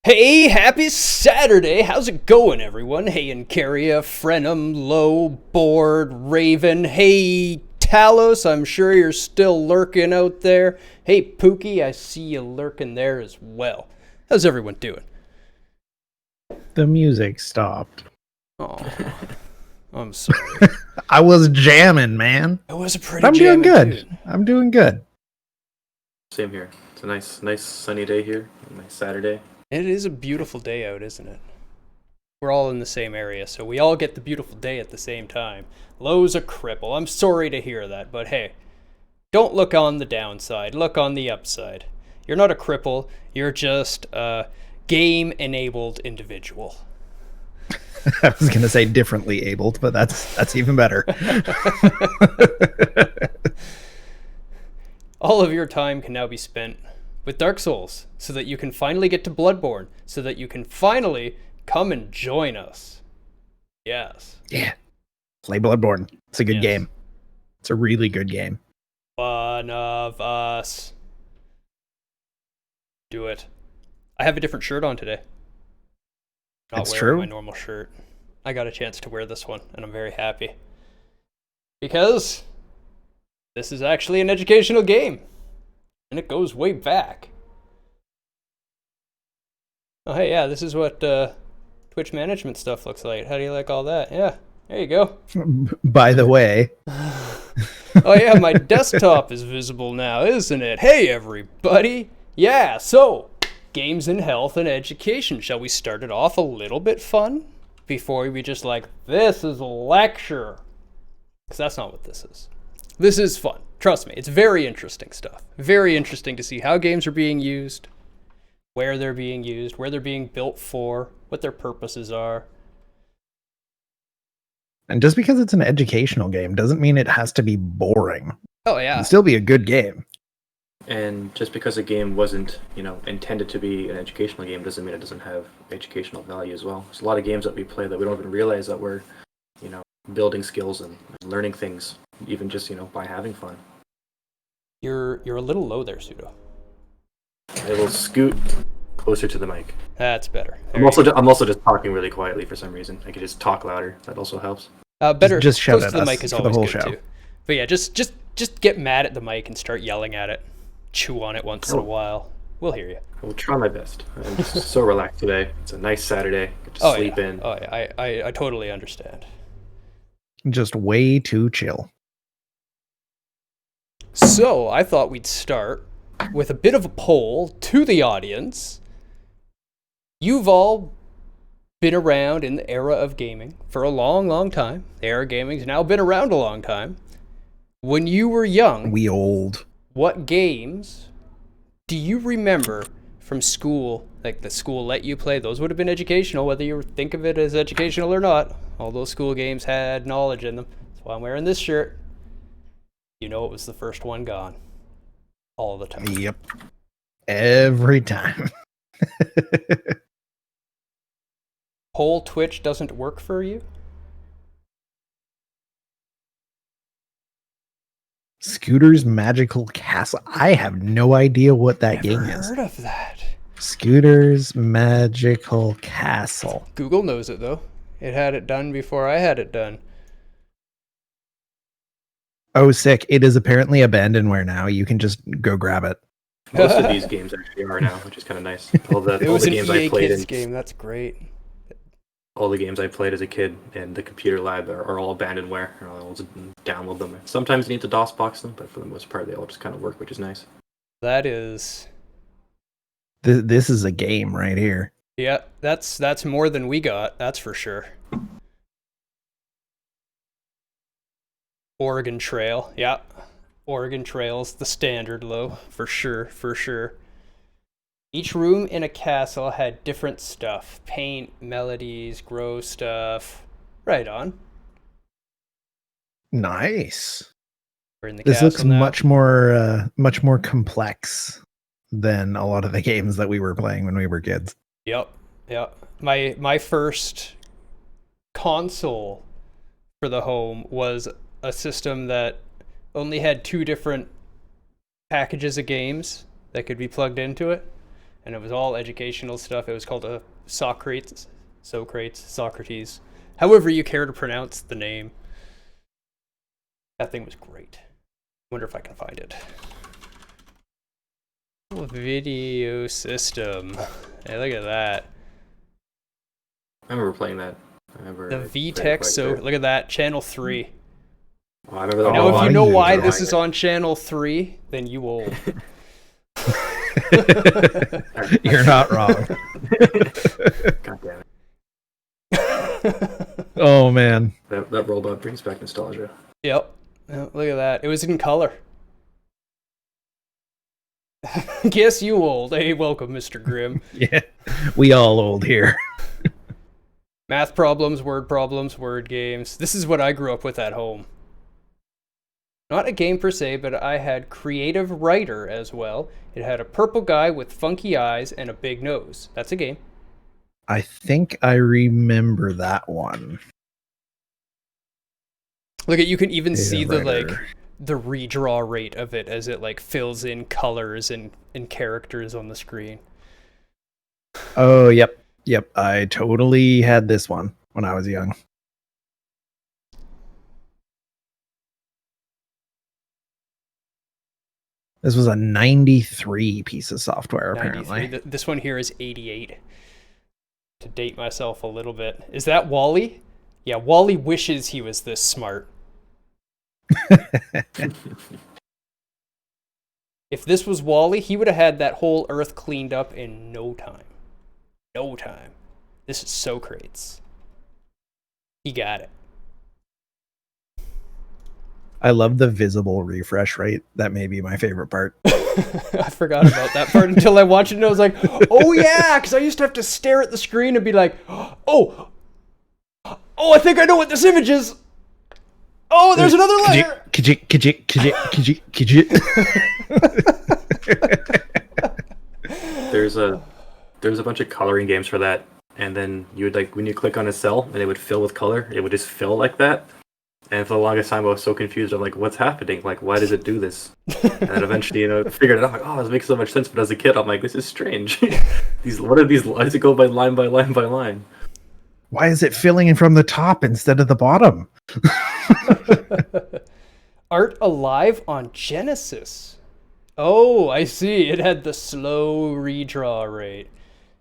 Hey, happy Saturday! How's it going, everyone? Hey, Incaria, Frenum, Low, Board, Raven. Hey, Talos, I'm sure you're still lurking out there. Hey, Pookie, I see you lurking there as well. How's everyone doing? The music stopped. Oh, I'm sorry. I was jamming, man. It was a pretty But I'm doing jamming good. tune. I'm doing good. Same here. It's a nice sunny day here. A nice Saturday. It is a beautiful day out, isn't it? We're all in the same area, so we all get the beautiful day at the same time. Low's a cripple. I'm sorry to hear that, but hey, don't look on the downside. Look on the upside. You're not a cripple. You're just a game-enabled individual. I was gonna say differently abled, but that's even better. All of your time can now be spent with Dark Souls, so that you can finally get to Bloodborne, so that you can finally come and join us. Yes. Yeah. Play Bloodborne. It's a good Yes. game. It's a really good game. One of us. Do it. I have a different shirt on today. Not It's wearing true. my normal shirt. I got a chance to wear this one, and I'm very happy. Because this is actually an educational game. And it goes way back. Oh, hey, yeah, this is what Twitch management stuff looks like. How do you like all that? Yeah, there you go. By the way, Oh, yeah, my desktop is visible now, isn't it? Hey, everybody. Yeah, so, games in health and education. Shall we start it off a little bit fun? Before we just like, this is a lecture. Because that's not what this is. This is fun. Trust me, it's very interesting stuff. Very interesting to see how games are being used, where they're being used, where they're being built for, what their purposes are. and just because it's an educational game doesn't mean it has to be boring. Oh, It yeah. can still be a good game. And just because a game wasn't, intended to be an educational game doesn't mean it doesn't have educational value as well. There's a lot of games that we play that we don't even realize that we're, building skills and learning things, even just, by having fun. You're a little low there, Pseudo. I will scoot closer to the mic. That's better. I'm also just talking really quietly for some reason. I could just talk louder. That also helps. Better Just shout close at to the us mic is for the always whole good show. too. But yeah, just get mad at the mic and start yelling at it. Chew on it once in a while. We'll hear you. I will try my best. I'm just so relaxed today. It's a nice Saturday. Get to Oh sleep yeah. in. Oh yeah. I totally understand. Just way too chill. So I thought we'd start with a bit of a poll to the audience. You've all been around in the era of gaming for a long, long time. The era of gaming's now been around a long time. When you were young, We old. what games do you remember from school, like the school let you play? Those would have been educational, whether you think of it as educational or not. All those school games had knowledge in them. That's why I'm wearing this shirt. You know it was the first one gone. All the time. Yep. Every time. Whole Twitch doesn't work for you? Scooter's Magical Castle. I have no idea what that game Never is. heard of that. Scooter's Magical Castle. Google knows it though. It had it done before I had it done. Oh, sick. It is apparently abandonware now. You can just go grab it. Most of these games actually are now, which is kind of nice. All It the was an games EA I played Kids in, game. That's great. all the games I played as a kid in the computer lab are all abandonware. I'll just download them. Sometimes you need to DOS box them, but for the most part, they all just kind of work, which is nice. That is, This is a game right here. yeah. That's more than we got. That's for sure. Oregon Trail, yeah. Oregon Trail's the standard low, for sure, for sure. Each room in a castle had different stuff. Paint, melodies, grow stuff. Right on. Nice. We're in the This castle looks now. much more complex than a lot of the games that we were playing when we were kids. Yep. My first console for the home was a system that only had two different packages of games that could be plugged into it. and it was all educational stuff. It was called Socrates, however you care to pronounce the name. That thing was great. Wonder if I can find it. Oh, video system. Hey, look at that. I remember playing that. The VTech, so look at that, channel 3. Oh, I remember that. Now, if you know why drawing this is on channel 3, then you old. You're not wrong. God damn it. Oh man, That robot brings back nostalgia. Yep. Oh, look at that. It was in color. Guess you old. Hey, welcome, Mr. Grimm. yeah, we all old here. Math problems, word games. This is what I grew up with at home. Not a game per se, but I had Creative Writer as well. It had a purple guy with funky eyes and a big nose. That's a game. I think I remember that one. Look at, you can even Creative see the Writer. the redraw rate of it as it fills in colors and characters on the screen. Oh, yep. I totally had this one when I was young. This was a 93 piece of software, apparently. This one here is 88. To date myself a little bit. Is that Wally? Yeah, Wally wishes he was this smart. If this was Wally, he would have had that whole Earth cleaned up in no time. No time. This is Socrates. He got it. I love the visible refresh rate. That may be my favorite part. I forgot about that part until I watched it and I was like, oh yeah, because I used to have to stare at the screen and be like, oh, I think I know what this image is. Oh, there's another layer. There's a bunch of coloring games for that, and then you would when you click on a cell and it would fill with color, it would just fill like that. And for the longest time, I was so confused. I'm like, what's happening? Like, why does it do this? And then eventually, figured it out. Like, oh, this makes so much sense. But as a kid, I'm like, this is strange. What are these lines that go by line by line by line? Why is it filling in from the top instead of the bottom? Art Alive on Genesis. Oh, I see. It had the slow redraw rate.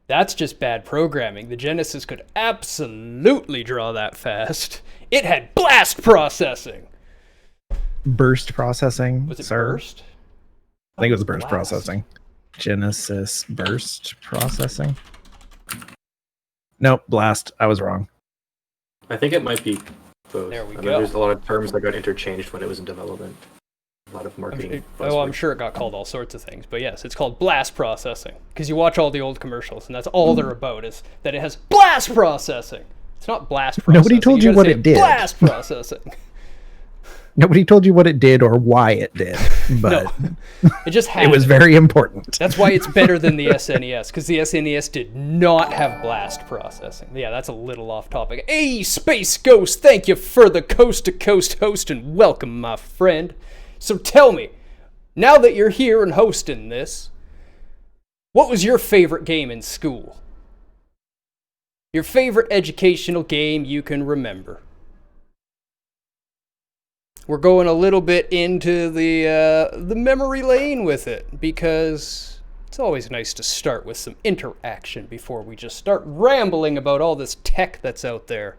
That's just bad programming. The Genesis could absolutely draw that fast. It had blast processing. Burst processing. Was it sir? burst? I think it was burst processing. Genesis burst processing. Nope, blast. I was wrong. I think it might be both. There we I go. mean, there's a lot of terms that got interchanged when it was in development. A lot of marketing. I'm sure it got called all sorts of things, but yes, it's called blast processing because you watch all the old commercials and that's all they're about is that it has blast processing. It's not blast processing. Nobody told you what it did. Blast processing. Nobody told you what it did or why it did, but No, it just had. it was very important. That's why it's better than the SNES, because the SNES did not have blast processing. Yeah, that's a little off topic. Hey, Space Ghost, thank you for the coast-to-coast host, and welcome, my friend. So tell me, now that you're here and hosting this, what was your favorite game in school? Your favorite educational game you can remember? We're going a little bit into the memory lane with it because it's always nice to start with some interaction before we just start rambling about all this tech that's out there.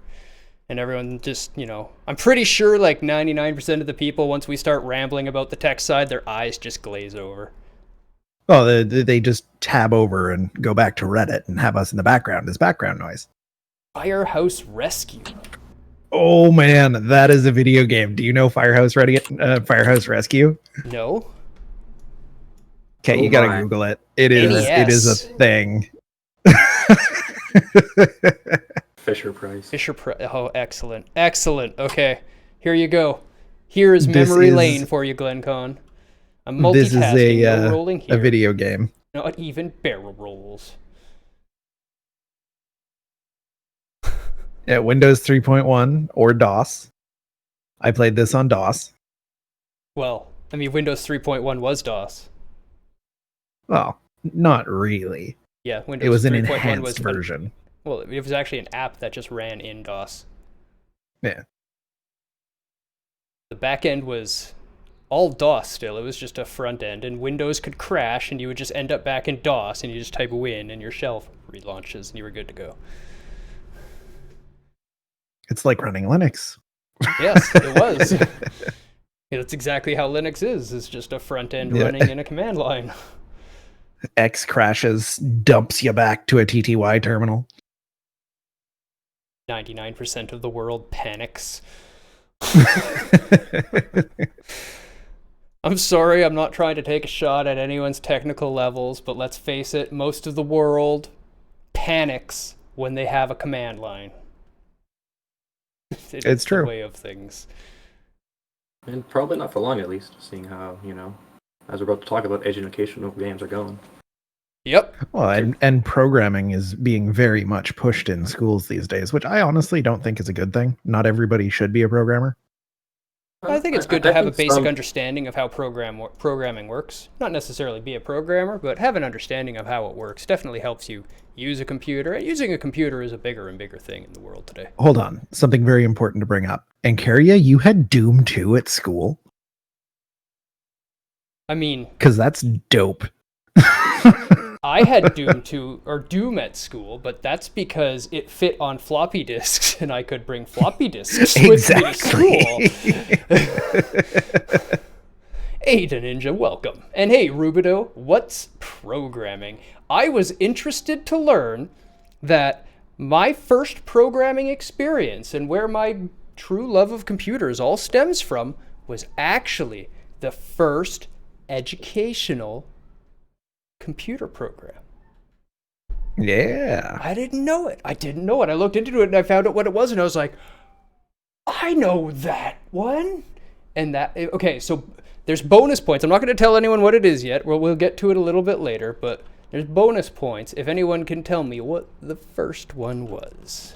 And everyone just, I'm pretty sure 99% of the people, once we start rambling about the tech side, their eyes just glaze over. Oh, they just tab over and go back to Reddit and have us in the background as background noise. Firehouse Rescue. Oh man, that is a video game. Do you know Firehouse Rescue? No. Okay, Oh you gotta my. Google it. It is a thing. Fisher Price. Oh, excellent. Excellent. Okay, here you go. Here is This memory is- lane for you, GlenCon. I'm This multitasking, is no rolling here. a video game. Not even barrel rolls. Yeah, Windows 3.1 or DOS. I played this on DOS. Well, I mean, Windows 3.1 was DOS. Well, not really. Yeah, Windows It was an 3.1 enhanced version. Well, it was actually an app that just ran in DOS. Yeah. The back end was all DOS still. It was just a front end, and Windows could crash, and you would just end up back in DOS, and you just type win, and your shell relaunches, and you were good to go. It's like running Linux. Yes, it was. That's exactly how Linux is. It's just a front end running in a command line. X crashes, dumps you back to a TTY terminal. 99% of the world panics. I'm sorry, I'm not trying to take a shot at anyone's technical levels, but let's face it, most of the world panics when they have a command line. It's true. The way of things. And probably not for long, at least, seeing how, as we're about to talk about, educational games are going. Yep. Well, and programming is being very much pushed in schools these days, which I honestly don't think is a good thing. Not everybody should be a programmer. I think it's good to have a basic understanding of how programming works. Not necessarily be a programmer, but have an understanding of how it works. Definitely helps you use a computer. And using a computer is a bigger and bigger thing in the world today. Hold on. Something very important to bring up. Ancaria, you had Doom 2 at school? I mean... Because that's dope. I had Doom at school, but that's because it fit on floppy disks, and I could bring floppy disks with me to school. Hey, Ninja, welcome. And hey, Rubido, what's programming? I was interested to learn that my first programming experience and where my true love of computers all stems from was actually the first educational computer program. Yeah. I didn't know it. I looked into it and I found out what it was, and I was like, I know that one. And okay, so there's bonus points. I'm not going to tell anyone what it is yet. We'll get to it a little bit later, but there's bonus points if anyone can tell me what the first one was.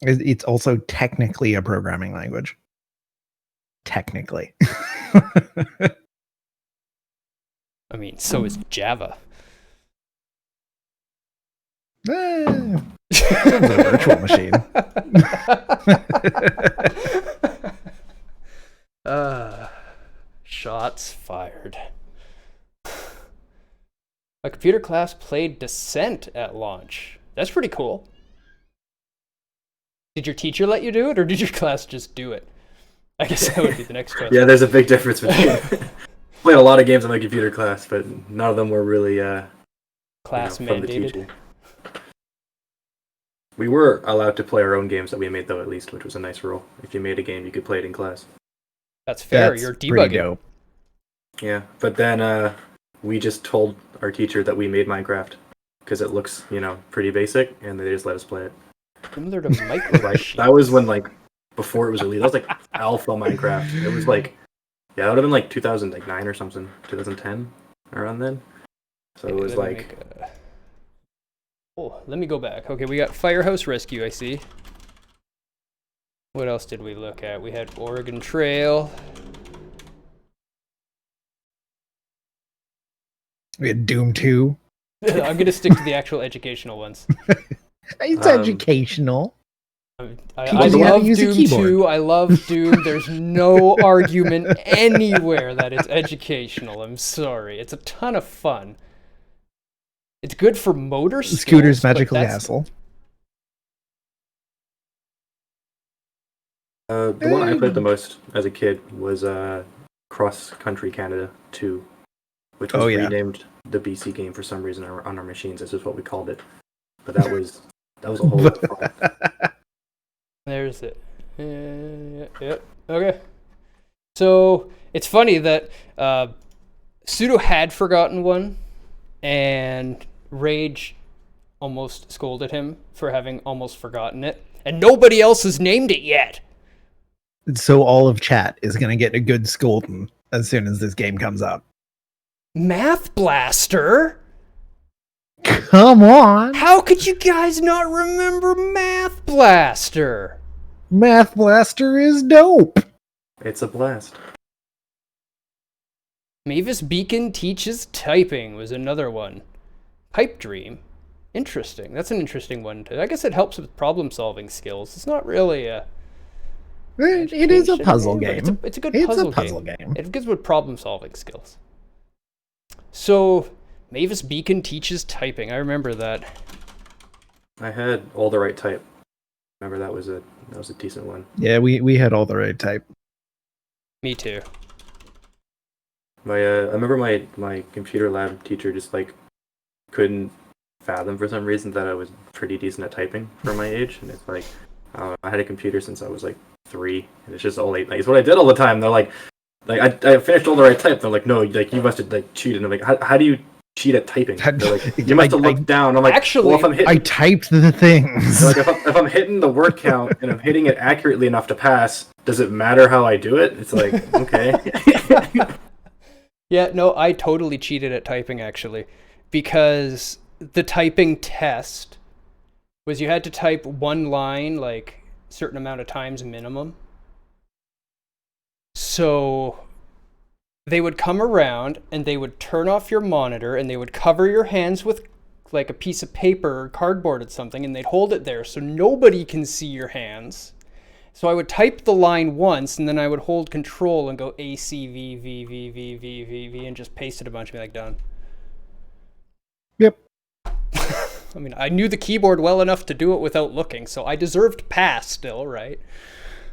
It's also technically a programming language. Technically. I mean, so is Java. It's a virtual machine. Shots fired. My computer class played Descent at launch. That's pretty cool. Did your teacher let you do it, or did your class just do it? I guess that would be the next question. Yeah, there's a big difference between... Played a lot of games in my computer class, but none of them were really class from the mandated. teacher. We were allowed to play our own games that we made, though, at least, which was a nice rule. If you made a game, you could play it in class. That's fair. That's You're pretty debugging. dope. Yeah, but then we just told our teacher that we made Minecraft because it looks, pretty basic, and they just let us play it. Similar to Micro Machines. That was when, before it was released. That was alpha Minecraft. It was yeah, that would have been 2009 or something, 2010, around then. So it was Oh, let me go back. Okay, we got Firehouse Rescue, I see. What else did we look at? We had Oregon Trail. We had Doom 2. I'm going to stick to the actual educational ones. It's educational. I Teaches you how to love use a Doom keyboard. 2. I love Doom. There's no argument anywhere that it's educational. I'm sorry. It's a ton of fun. It's good for motor skills. Scooter's Magical Castle. the one I played the most as a kid was Cross Country Canada 2, which was renamed the BC game for some reason on our machines. This is what we called it. But that was a whole lot of fun. There's it. Yep. Okay. So it's funny that Pseudo had forgotten one, and Rage almost scolded him for having almost forgotten it, and nobody else has named it yet. So all of chat is going to get a good scolding as soon as this game comes up. Math Blaster? Come on! How could you guys not remember Math Blaster? Math Blaster is dope! It's a blast. Mavis Beacon teaches typing was another one. Pipe Dream. Interesting. That's an interesting one too. I guess it helps with problem-solving skills. It's not really a... It is a puzzle game. It's a good puzzle game. It gives with problem-solving skills. So, Mavis Beacon teaches typing. I remember that. I had All the Right Type. Remember that was a decent one. Yeah, we had All the Right Type. Me too. I remember my computer lab teacher just like couldn't fathom for some reason that I was pretty decent at typing for my age, and it's like I had a computer since I was like 3, and it's just all late nights. What I did all the time, they're like I finished All the Right Type. They're like, no, like you must have like cheated. And I'm like, how do you cheat at typing? They're like, you must have looked down. I'm like, actually, well, if I'm hitting, I typed the things. like if I'm hitting the word count and I'm hitting it accurately enough to pass, does it matter how I do it? It's like, okay. Yeah, no, I totally cheated at typing actually, because the typing test was you had to type one line like a certain amount of times minimum. So they would come around and they would turn off your monitor and they would cover your hands with like a piece of paper or cardboard or something, and they'd hold it there so nobody can see your hands. So I would type the line once, and then I would hold control and go A, C, V, V, V, V, V, V, V, and just paste it a bunch and be like, done. Yep. I mean, I knew the keyboard well enough to do it without looking, so I deserved pass still, right?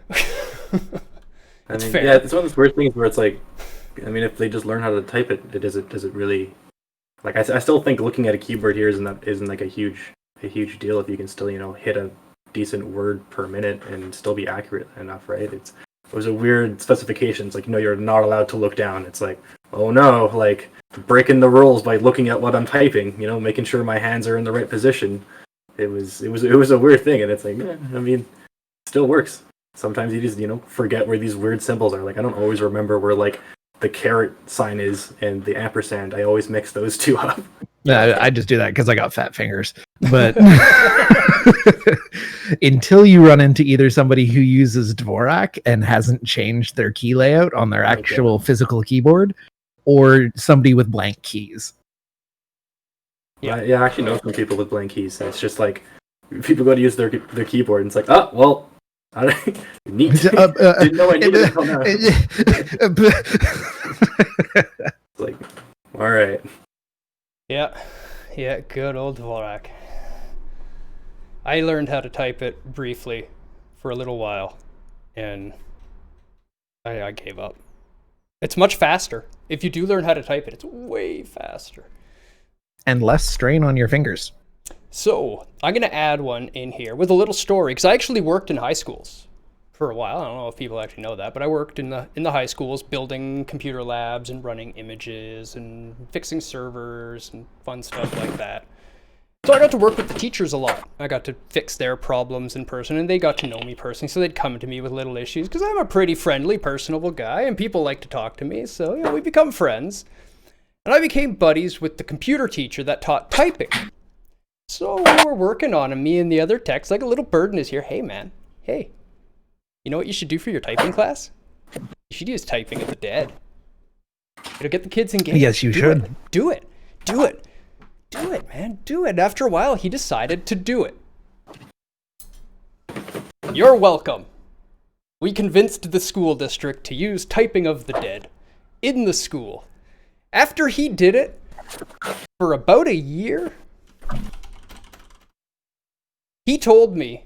Fair. Fair. Yeah, it's one of those weird things where it's like, I mean, if they just learn how to type it, does it really, like, I still think looking at a keyboard here isn't like a huge deal if you can still, hit a decent word per minute and still be accurate enough, right? It was a weird specifications, like, you're not allowed to look down. It's like, oh no, like breaking the rules by looking at what I'm typing, making sure my hands are in the right position. It was a weird thing, and it's like, I mean, it still works. Sometimes you just, forget where these weird symbols are. Like, I don't always remember where like the caret sign is and the ampersand. I always mix those two up. No, I just do that because I got fat fingers. But until you run into either somebody who uses Dvorak and hasn't changed their key layout on their actual physical keyboard, or somebody with blank keys. Yeah, I actually know some people with blank keys. And it's just like people go to use their keyboard, and it's like, oh, well, neat. Didn't know I needed it until now. It's like, all right. Yeah, good old Dvorak. I learned how to type it briefly for a little while, and I gave up. It's much faster. If you do learn how to type it, it's way faster. And less strain on your fingers. So, I'm going to add one in here with a little story, because I actually worked in high schools for a while. I don't know if people actually know that, but I worked in the high schools building computer labs and running images and fixing servers and fun stuff like that. So I got to work with the teachers a lot. I got to fix their problems in person, and they got to know me personally, so they'd come to me with little issues, because I'm a pretty friendly, personable guy, and people like to talk to me, so we become friends. And I became buddies with the computer teacher that taught typing. So we were working on it, me and the other techs, like a little bird in his ear. Hey, man. Hey. You know what you should do for your typing class? You should use Typing of the Dead. It'll get the kids engaged. Yes, you should. Do it, man. Do it. After a while, he decided to do it. You're welcome. We convinced the school district to use Typing of the Dead in the school. After he did it for about a year, he told me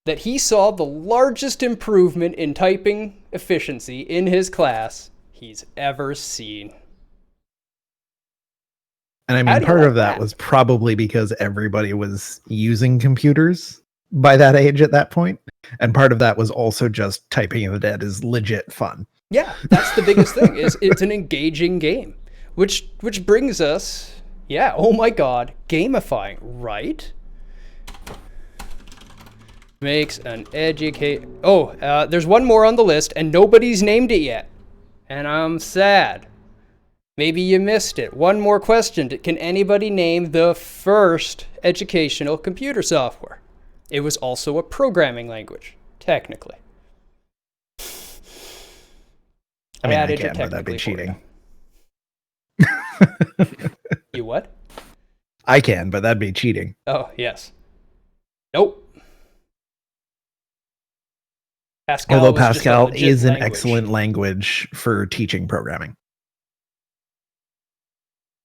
that he saw the largest improvement in typing efficiency in his class he's ever seen. And I mean, part of that was probably because everybody was using computers by that age at that point. And part of that was also just Typing of the Dead is legit fun. Yeah, that's the biggest thing, is it's an engaging game. Which brings us, oh my god, gamifying, right? Makes an there's one more on the list, and nobody's named it yet. And I'm sad. Maybe you missed it. One more question. Can anybody name the first educational computer software? It was also a programming language, technically. I mean, I can, but that'd be cheating. You what? I can, but that'd be cheating. Oh, yes. Nope. Pascal Although was just a Pascal legit is an language. excellent language for teaching programming.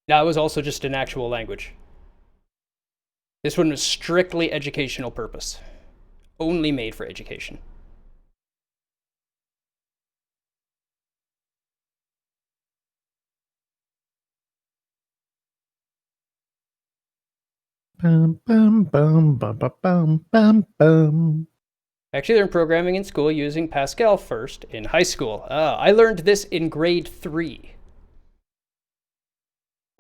No, it was also just an actual language. This one was strictly educational purpose. Only made for education. Bum, bum, bum, bum, bum, bum, bum, bum. I actually learned programming in school using Pascal first in high school. I learned this in grade 3.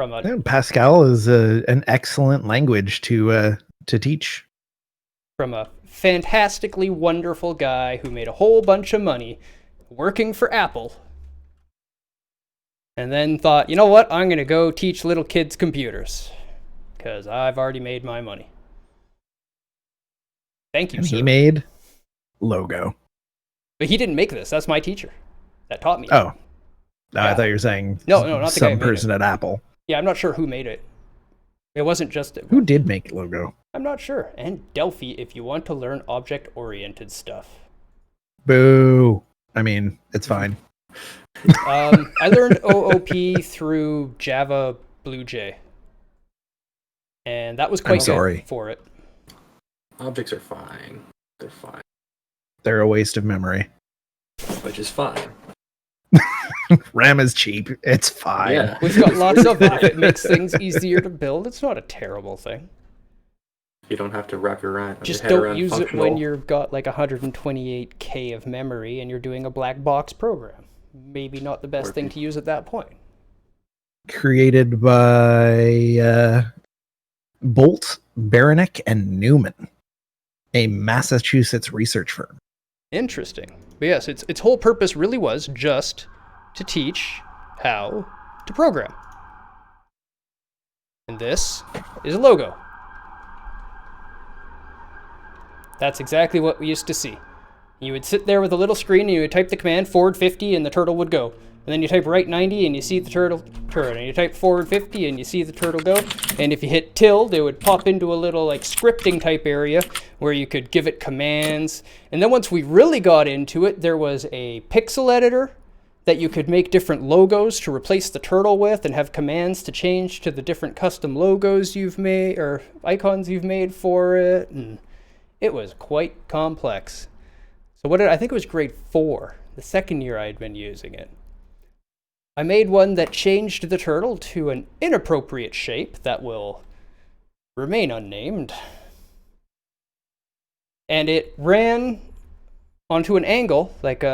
Yeah, Pascal is an excellent language to teach. From a fantastically wonderful guy who made a whole bunch of money working for Apple. And then thought, you know what, I'm going to go teach little kids computers. Because I've already made my money. Thank you, And sir. he made Logo. But he didn't make this. That's my teacher that taught me. Oh. No, Yeah. I thought you were saying No, not the guy who some made person it. at Apple. Yeah, I'm not sure who made it. It wasn't just... Who did make Logo? I'm not sure. And Delphi if you want to learn object-oriented stuff. Boo. I mean, it's fine. I learned OOP through Java BlueJ. And that was quite sorry. good for it. Objects are fine. They're fine. They're a waste of memory. Which is fine. RAM is cheap. It's fine. Yeah. We've got lots of it. If it makes things easier to build, it's not a terrible thing. You don't have to wrap your Just head don't around use it functional. when you've got like 128K of memory and you're doing a black box program. Maybe not the best thing to use at that point. Created by Bolt, Beranek, and Newman, a Massachusetts research firm. Interesting. But yes, its whole purpose really was just to teach how to program. And this is a logo. That's exactly what we used to see. You would sit there with a little screen and you would type the command forward 50 and the turtle would go. And then you type right 90 and you see the turtle turn. And you type forward 50 and you see the turtle go. And if you hit tilde, it would pop into a little like scripting type area where you could give it commands. And then once we really got into it, there was a pixel editor that you could make different logos to replace the turtle with and have commands to change to the different custom logos you've made or icons you've made for it. And it was quite complex. So I think it was grade 4, the second year I had been using it. I made one that changed the turtle to an inappropriate shape that will remain unnamed. And it ran onto an angle, like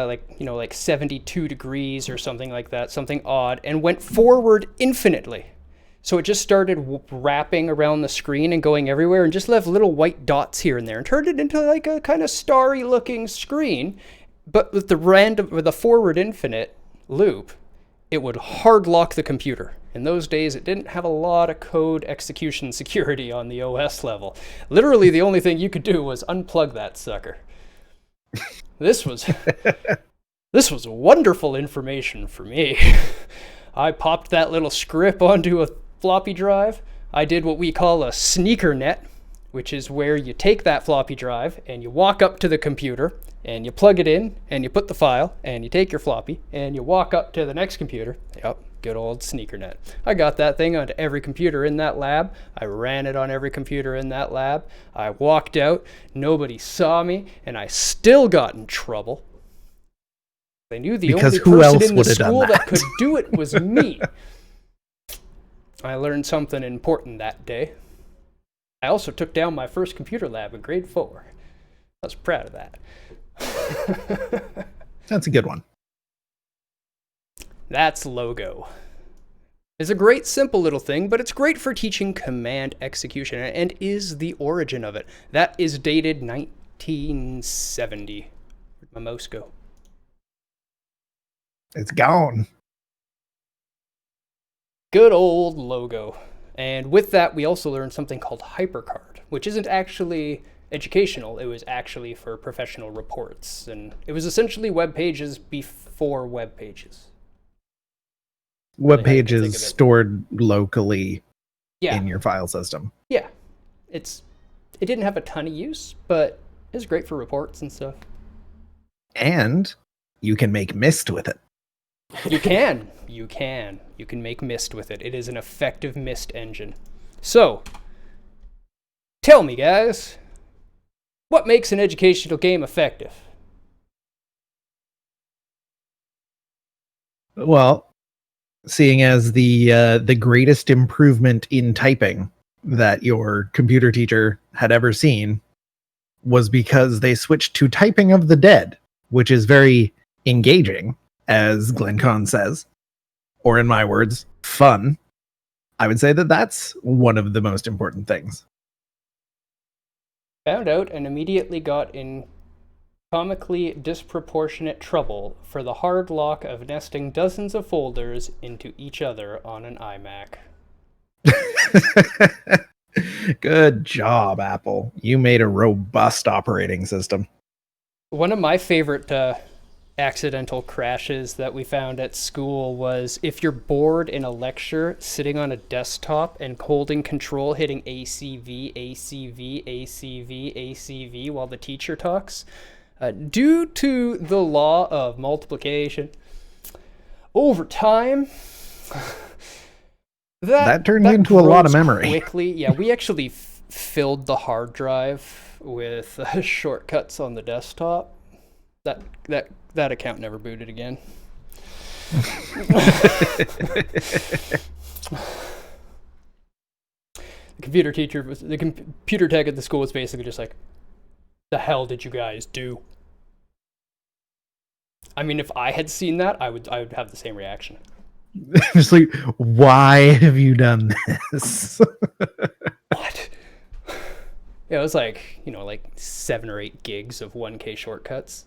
72 degrees or something like that, something odd, and went forward infinitely. So it just started wrapping around the screen and going everywhere and just left little white dots here and there and turned it into like a kind of starry looking screen. But with the forward infinite loop, it would hard lock the computer. In those days, it didn't have a lot of code execution security on the OS level. Literally, the only thing you could do was unplug that sucker. This was wonderful information for me. I popped that little script onto a floppy drive. I did what we call a sneaker net, which is where you take that floppy drive and you walk up to the computer and you plug it in and you put the file and you take your floppy and you walk up to the next computer. Yep, good old sneaker net. I got that thing onto every computer in that lab. I ran it on every computer in that lab. I walked out, nobody saw me, and I still got in trouble. They knew the Because only who person else in the would have done school that that? could do it was me. I learned something important that day. I also took down my first computer lab in grade 4. I was proud of that. That's a good one. That's Logo. It's a great simple little thing, but it's great for teaching command execution and is the origin of it. That is dated 1970. Where'd my mouse go? It's gone. Good old Logo. And with that, we also learned something called HyperCard, which isn't actually educational. It was actually for professional reports. And it was essentially web pages before web pages. web how you can think pages of it. stored locally Yeah, in your file system. yeah. It didn't have a ton of use, but it was great for reports and stuff. And you can make mist with it. You can make mist with it. It is an effective mist engine. So, tell me, guys, what makes an educational game effective? Well, seeing as the greatest improvement in typing that your computer teacher had ever seen was because they switched to typing of the dead, which is very engaging, as Glenn Kahn says, or in my words, fun. I would say that that's one of the most important things. Found out and immediately got in comically disproportionate trouble for the hard lock of nesting dozens of folders into each other on an iMac. Good job, Apple. You made a robust operating system. One of my favorite accidental crashes that we found at school was if you're bored in a lecture, sitting on a desktop and holding control, hitting ACV, ACV, ACV, ACV while the teacher talks. Due to the law of multiplication, over time, that turned into a lot of memory. Quickly, yeah, we actually filled the hard drive with shortcuts on the desktop. That account never booted again. The computer tech at the school was basically just like, the hell did you guys do? I mean, if I had seen that, I would have the same reaction. It's like, why have you done this? What? Yeah, it was like, like 7 or 8 gigs of 1K shortcuts.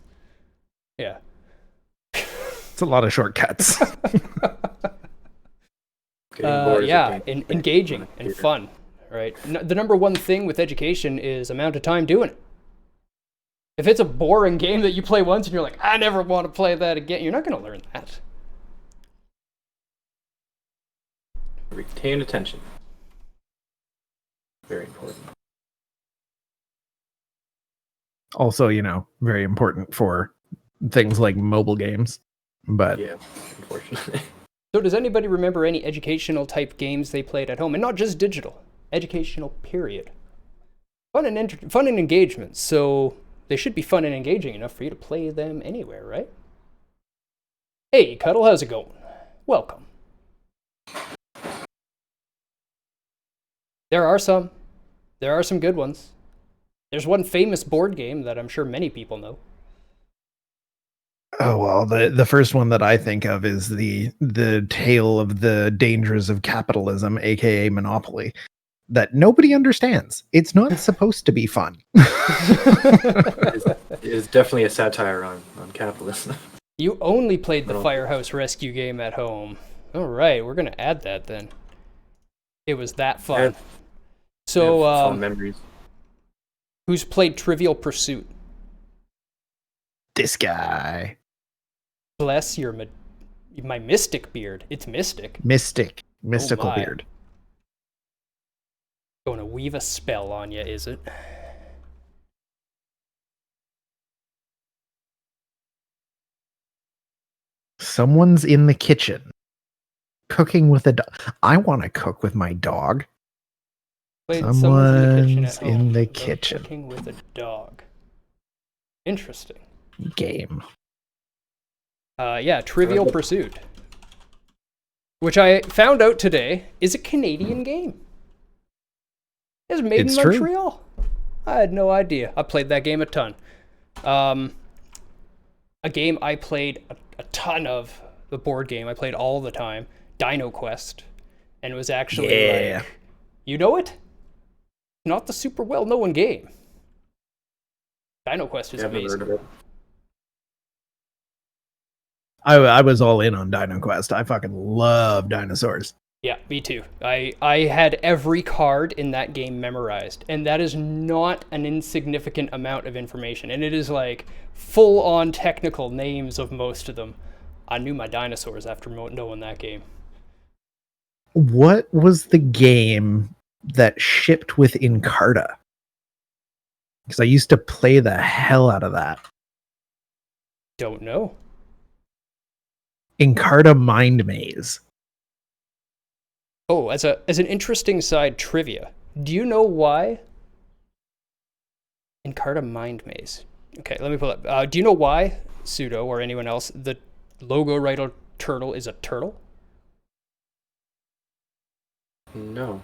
Yeah. It's a lot of shortcuts. Engaging and fun, right? The number one thing with education is amount of time doing it. If it's a boring game that you play once and you're like, I never want to play that again, you're not going to learn that. Retain attention. Very important. Also, very important for things like mobile games. But yeah, unfortunately. So does anybody remember any educational type games they played at home? And not just digital. Educational, period. Fun and engagement. So they should be fun and engaging enough for you to play them anywhere, right? Hey, Cuddle, how's it going? Welcome. There are some good ones. There's one famous board game that I'm sure many people know. Oh, well, the first one that I think of is the tale of the dangers of capitalism, aka Monopoly, that nobody understands. It's not supposed to be fun. It is definitely a satire on capitalism. You only played the Firehouse Rescue game at home. All right, we're going to add that then. It was that fun. So, fun memories. Who's played Trivial Pursuit? This guy. Bless my mystic beard. It's mystic. Mystical beard. Going to weave a spell on you, is it? Someone's in the kitchen cooking with a dog. I want to cook with my dog. Someone's in the kitchen cooking with a dog. Interesting. Game. Trivial Pursuit, which I found out today is a Canadian game. It's made in Montreal. True. I had no idea. I played that game a ton. A game I played a ton of, the board game I played all the time, Dino Quest, and it was actually like, you know it? Not the super well-known game. Dino Quest is amazing. Heard of it. I was all in on Dino Quest. I fucking love dinosaurs. Yeah, me too. I had every card in that game memorized, and that is not an insignificant amount of information. And it is like full-on technical names of most of them. I knew my dinosaurs after knowing that game. What was the game that shipped with Encarta? Because I used to play the hell out of that. Don't know. Encarta Mind Maze. Oh, as an interesting side trivia, do you know why Encarta Mind Maze? Okay, let me pull up. Do you know why, Pseudo or anyone else, the logo rider turtle is a turtle? No.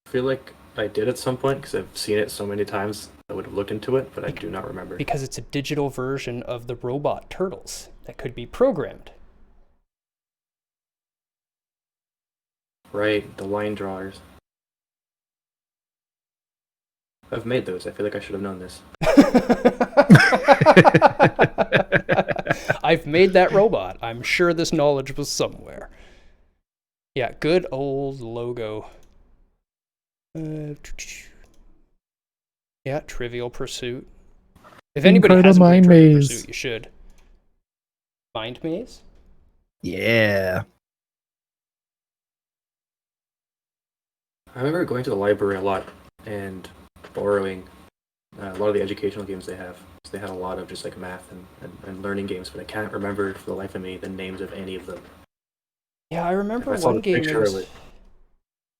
I feel like I did at some point because I've seen it so many times. I would have looked into it, but I do not remember. Because it's a digital version of the robot turtles that could be programmed. Right, the line drawers. I've made those. I feel like I should have known this. I've made that robot. I'm sure this knowledge was somewhere. Yeah, good old logo. Yeah, Trivial Pursuit. If anybody hasn't played Trivial Pursuit, you should. Mind Maze? Yeah. I remember going to the library a lot and borrowing a lot of the educational games they have. So they had a lot of just like math and learning games, but I can't remember for the life of me the names of any of them. Yeah, I remember I saw one the game picture that of was it.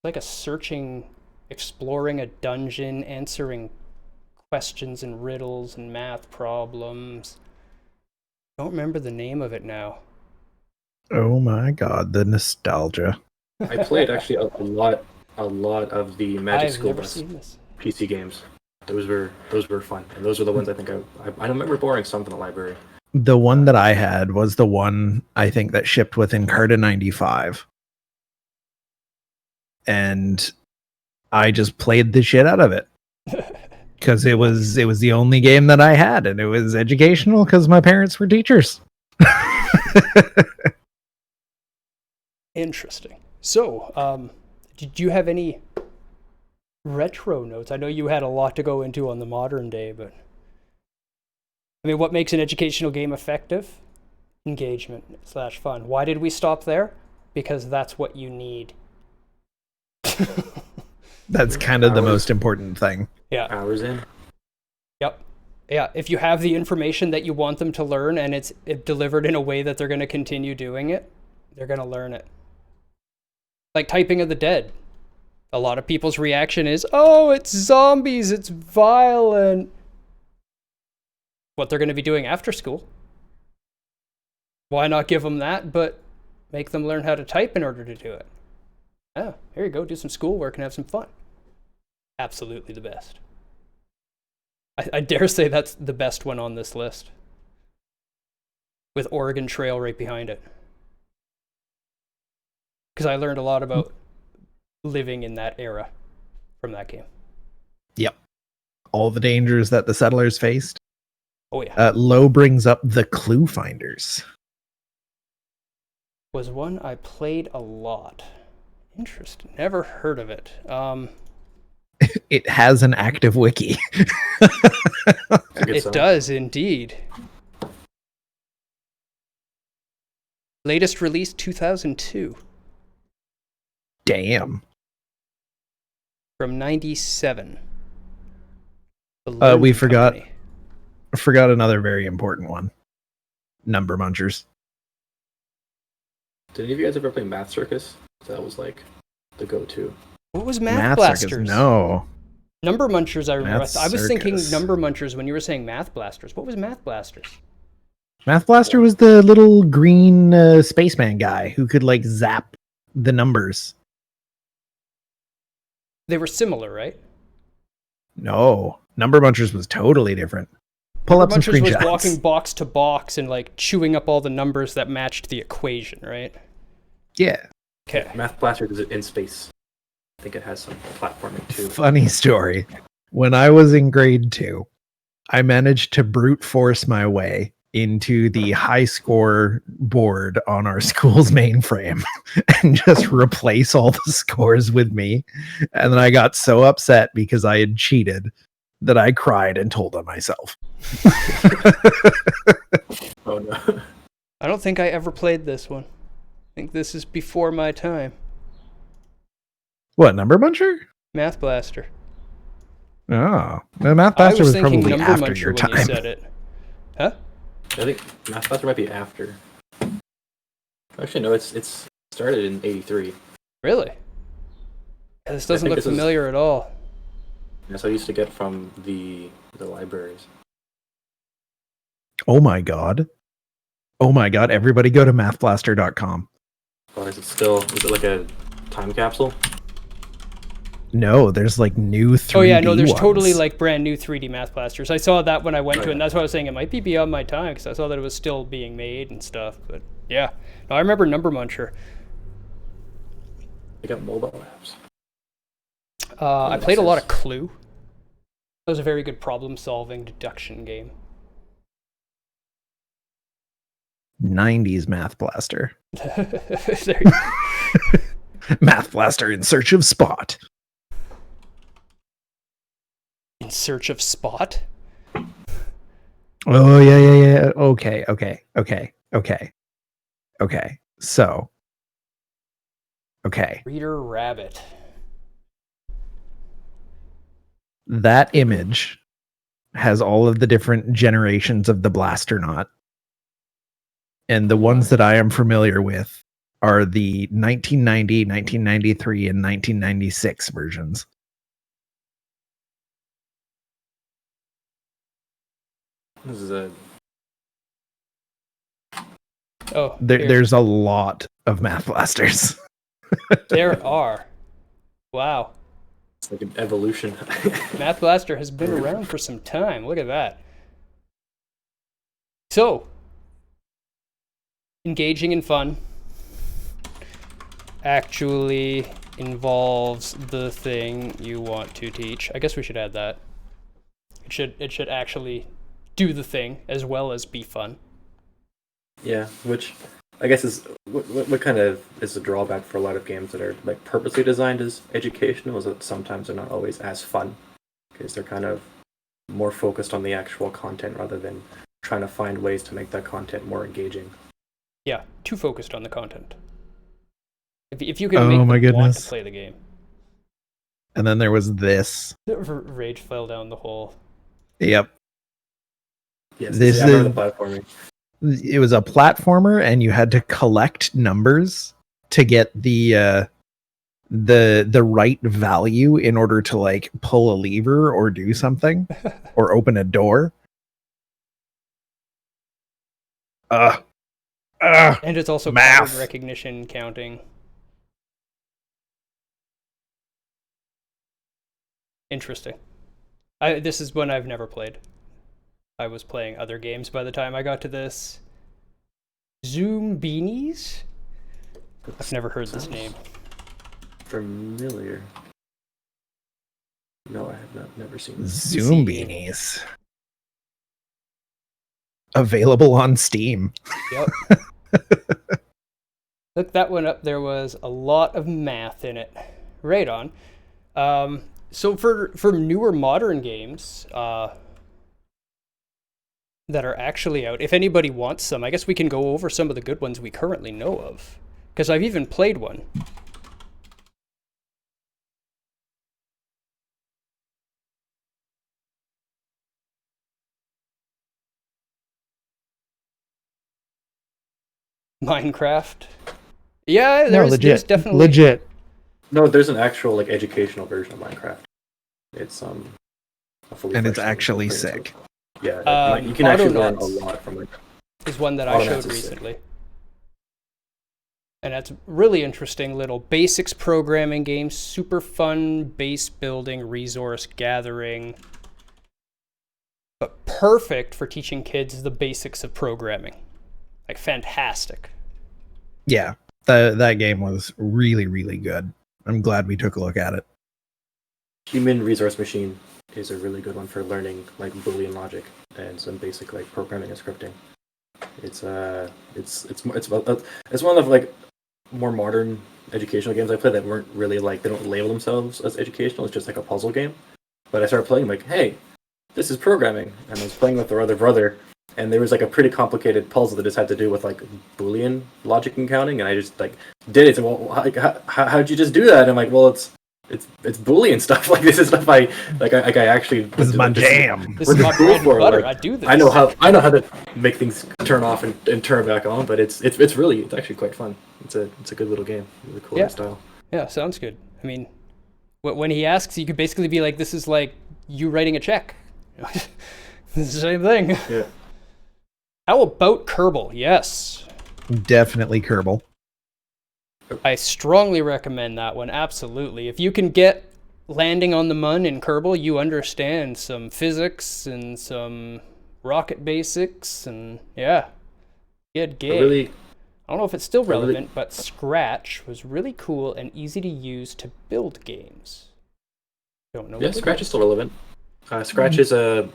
like a searching, exploring a dungeon, answering questions and riddles and math problems. Don't remember the name of it now. Oh my god, the nostalgia. I played actually a lot of the Magic I've School never Bus seen this. PC games. Those were fun, and those are the ones I think I remember borrowing some from the library. The one that I had was the one I think that shipped with Encarta 95. And I just played the shit out of it. Because it was the only game that I had, and it was educational because my parents were teachers. Interesting. So, did you have any retro notes? I know you had a lot to go into on the modern day, but I mean, what makes an educational game effective? Engagement / fun. Why did we stop there? Because that's what you need. That's kind of the most important thing. Yeah. Hours in. Yep. Yeah. If you have the information that you want them to learn and it's delivered in a way that they're going to continue doing it, they're going to learn it. Like Typing of the Dead. A lot of people's reaction is, oh, it's zombies, it's violent. What they're going to be doing after school. Why not give them that, but make them learn how to type in order to do it? Oh, here you go, do some schoolwork and have some fun. Absolutely the best. I dare say that's the best one on this list. With Oregon Trail right behind it. Because I learned a lot about living in that era from that game. Yep. All the dangers that the settlers faced. Oh yeah. Low brings up the Clue Finders. Was one I played a lot. Interesting. Never heard of it. It has an active wiki. It does indeed. Latest release 2002. Damn. From 97. We forgot another very important one. Number Munchers. Did any of you guys ever play Math Circus? That was like the go-to. What was Math Blasters? Circus, no. Number Munchers, I remember. Math I was thinking Circus. Number Munchers when you were saying Math Blasters. What was Math Blasters? Math Blaster was the little green spaceman guy who could like zap the numbers. They were similar, right? No, Number Munchers was totally different. Pull up some Munchers was screenshots. walking box to box and like chewing up all the numbers that matched the equation, right? Yeah. Okay. Math Blaster is in space. I think it has some platforming too. Funny story. When I was in grade 2, I managed to brute force my way into the high score board on our school's mainframe and just replace all the scores with me. And then I got so upset because I had cheated that I cried and told on myself. Oh no. I don't think I ever played this one. I think this is before my time. What, Number Muncher? Math Blaster. Oh, the Math I Blaster was was thinking probably Number after Muncher your when you time. said it. Huh? I think Math Blaster might be after. Actually, no, it's started in '83. Really? Yeah, this doesn't look familiar at all. That's what I used to get from the libraries. Oh my god. Oh my god, everybody go to mathblaster.com. Or is it like a time capsule? No, there's like new 3D Oh yeah, no, there's ones. totally like brand new 3D Math Blasters. I saw that when I went to it, yeah. and that's why I was saying it might be beyond my time, because I saw that it was still being made and stuff. But yeah, no, I remember Number Muncher. They got mobile apps. I played a lot of Clue. That was a very good problem-solving deduction game. 90s Math Blaster. There you go. Math Blaster in search of Spot. In search of Spot? Oh yeah. Okay. So. Okay. Reader Rabbit. That image has all of the different generations of the Blasternaut. And the ones that I am familiar with are the 1990, 1993, and 1996 versions. This is a Oh, There's a lot of Math Blasters. there are. Wow. It's like an evolution. Math Blaster has been around for some time. Look at that. So, engaging and fun actually involves the thing you want to teach. I guess we should add that. It should actually do the thing as well as be fun. Yeah, which I guess is what kind of is a drawback for a lot of games that are like purposely designed as educational, is that sometimes they're not always as fun because they're kind of more focused on the actual content rather than trying to find ways to make that content more engaging. Yeah, too focused on the content. If you can make them want to play the game. And then there was this. Rage fell down the hole. Yep. Yes, This I remember is- the platforming. It was a platformer, and you had to collect numbers to get the right value in order to like pull a lever or do something or open a door. And it's also math. pattern recognition counting. Interesting. This is one I've never played. I was playing other games by the time I got to this. Zoom Beanies? I've never heard this name. Familiar. No, I have never seen this. Zoom Beanies. Available on Steam. Yep. Look that one up. There was a lot of math in it. Right on. So for newer modern games that are actually out, if anybody wants some, I guess we can go over some of the good ones we currently know of. Because I've even played one. Minecraft. Yeah, there's definitely legit. No, there's an actual like educational version of Minecraft. It's a fully And it's fledged actually thing, so sick. yeah, you can actually learn a Autonauts lot from it. is one that I Autonauts showed is sick. recently. And that's really interesting little basics programming game, super fun base building, resource gathering, but perfect for teaching kids the basics of programming. Like fantastic. Yeah, that game was really, really good. I'm glad we took a look at it. Human Resource Machine is a really good one for learning like Boolean logic and some basic like programming and scripting. It's one of like more modern educational games I played that weren't really like, they don't label themselves as educational. It's just like a puzzle game. But I started playing like, hey, this is programming, and I was playing with our other brother, and there was like a pretty complicated puzzle that just had to do with like Boolean logic and counting, and I just like did it. So, well, how'd you just do that? And I'm like, well, it's it's Boolean stuff. Like this is stuff I actually. This is my jam. This is my bread and butter. I do this. I know how to make things turn off and turn back on, but it's actually quite fun. It's a good little game. Really cool art style. Yeah, sounds good. I mean, when he asks, you could basically be like, "This is like you writing a check." It's the same thing. Yeah. How about Kerbal? Yes. Definitely Kerbal. I strongly recommend that one. Absolutely. If you can get landing on the Mun in Kerbal, you understand some physics and some rocket basics, and yeah, get gay. I don't know if it's still relevant, but Scratch was really cool and easy to use to build games. Don't know. Yeah, Scratch is still relevant. Scratch is a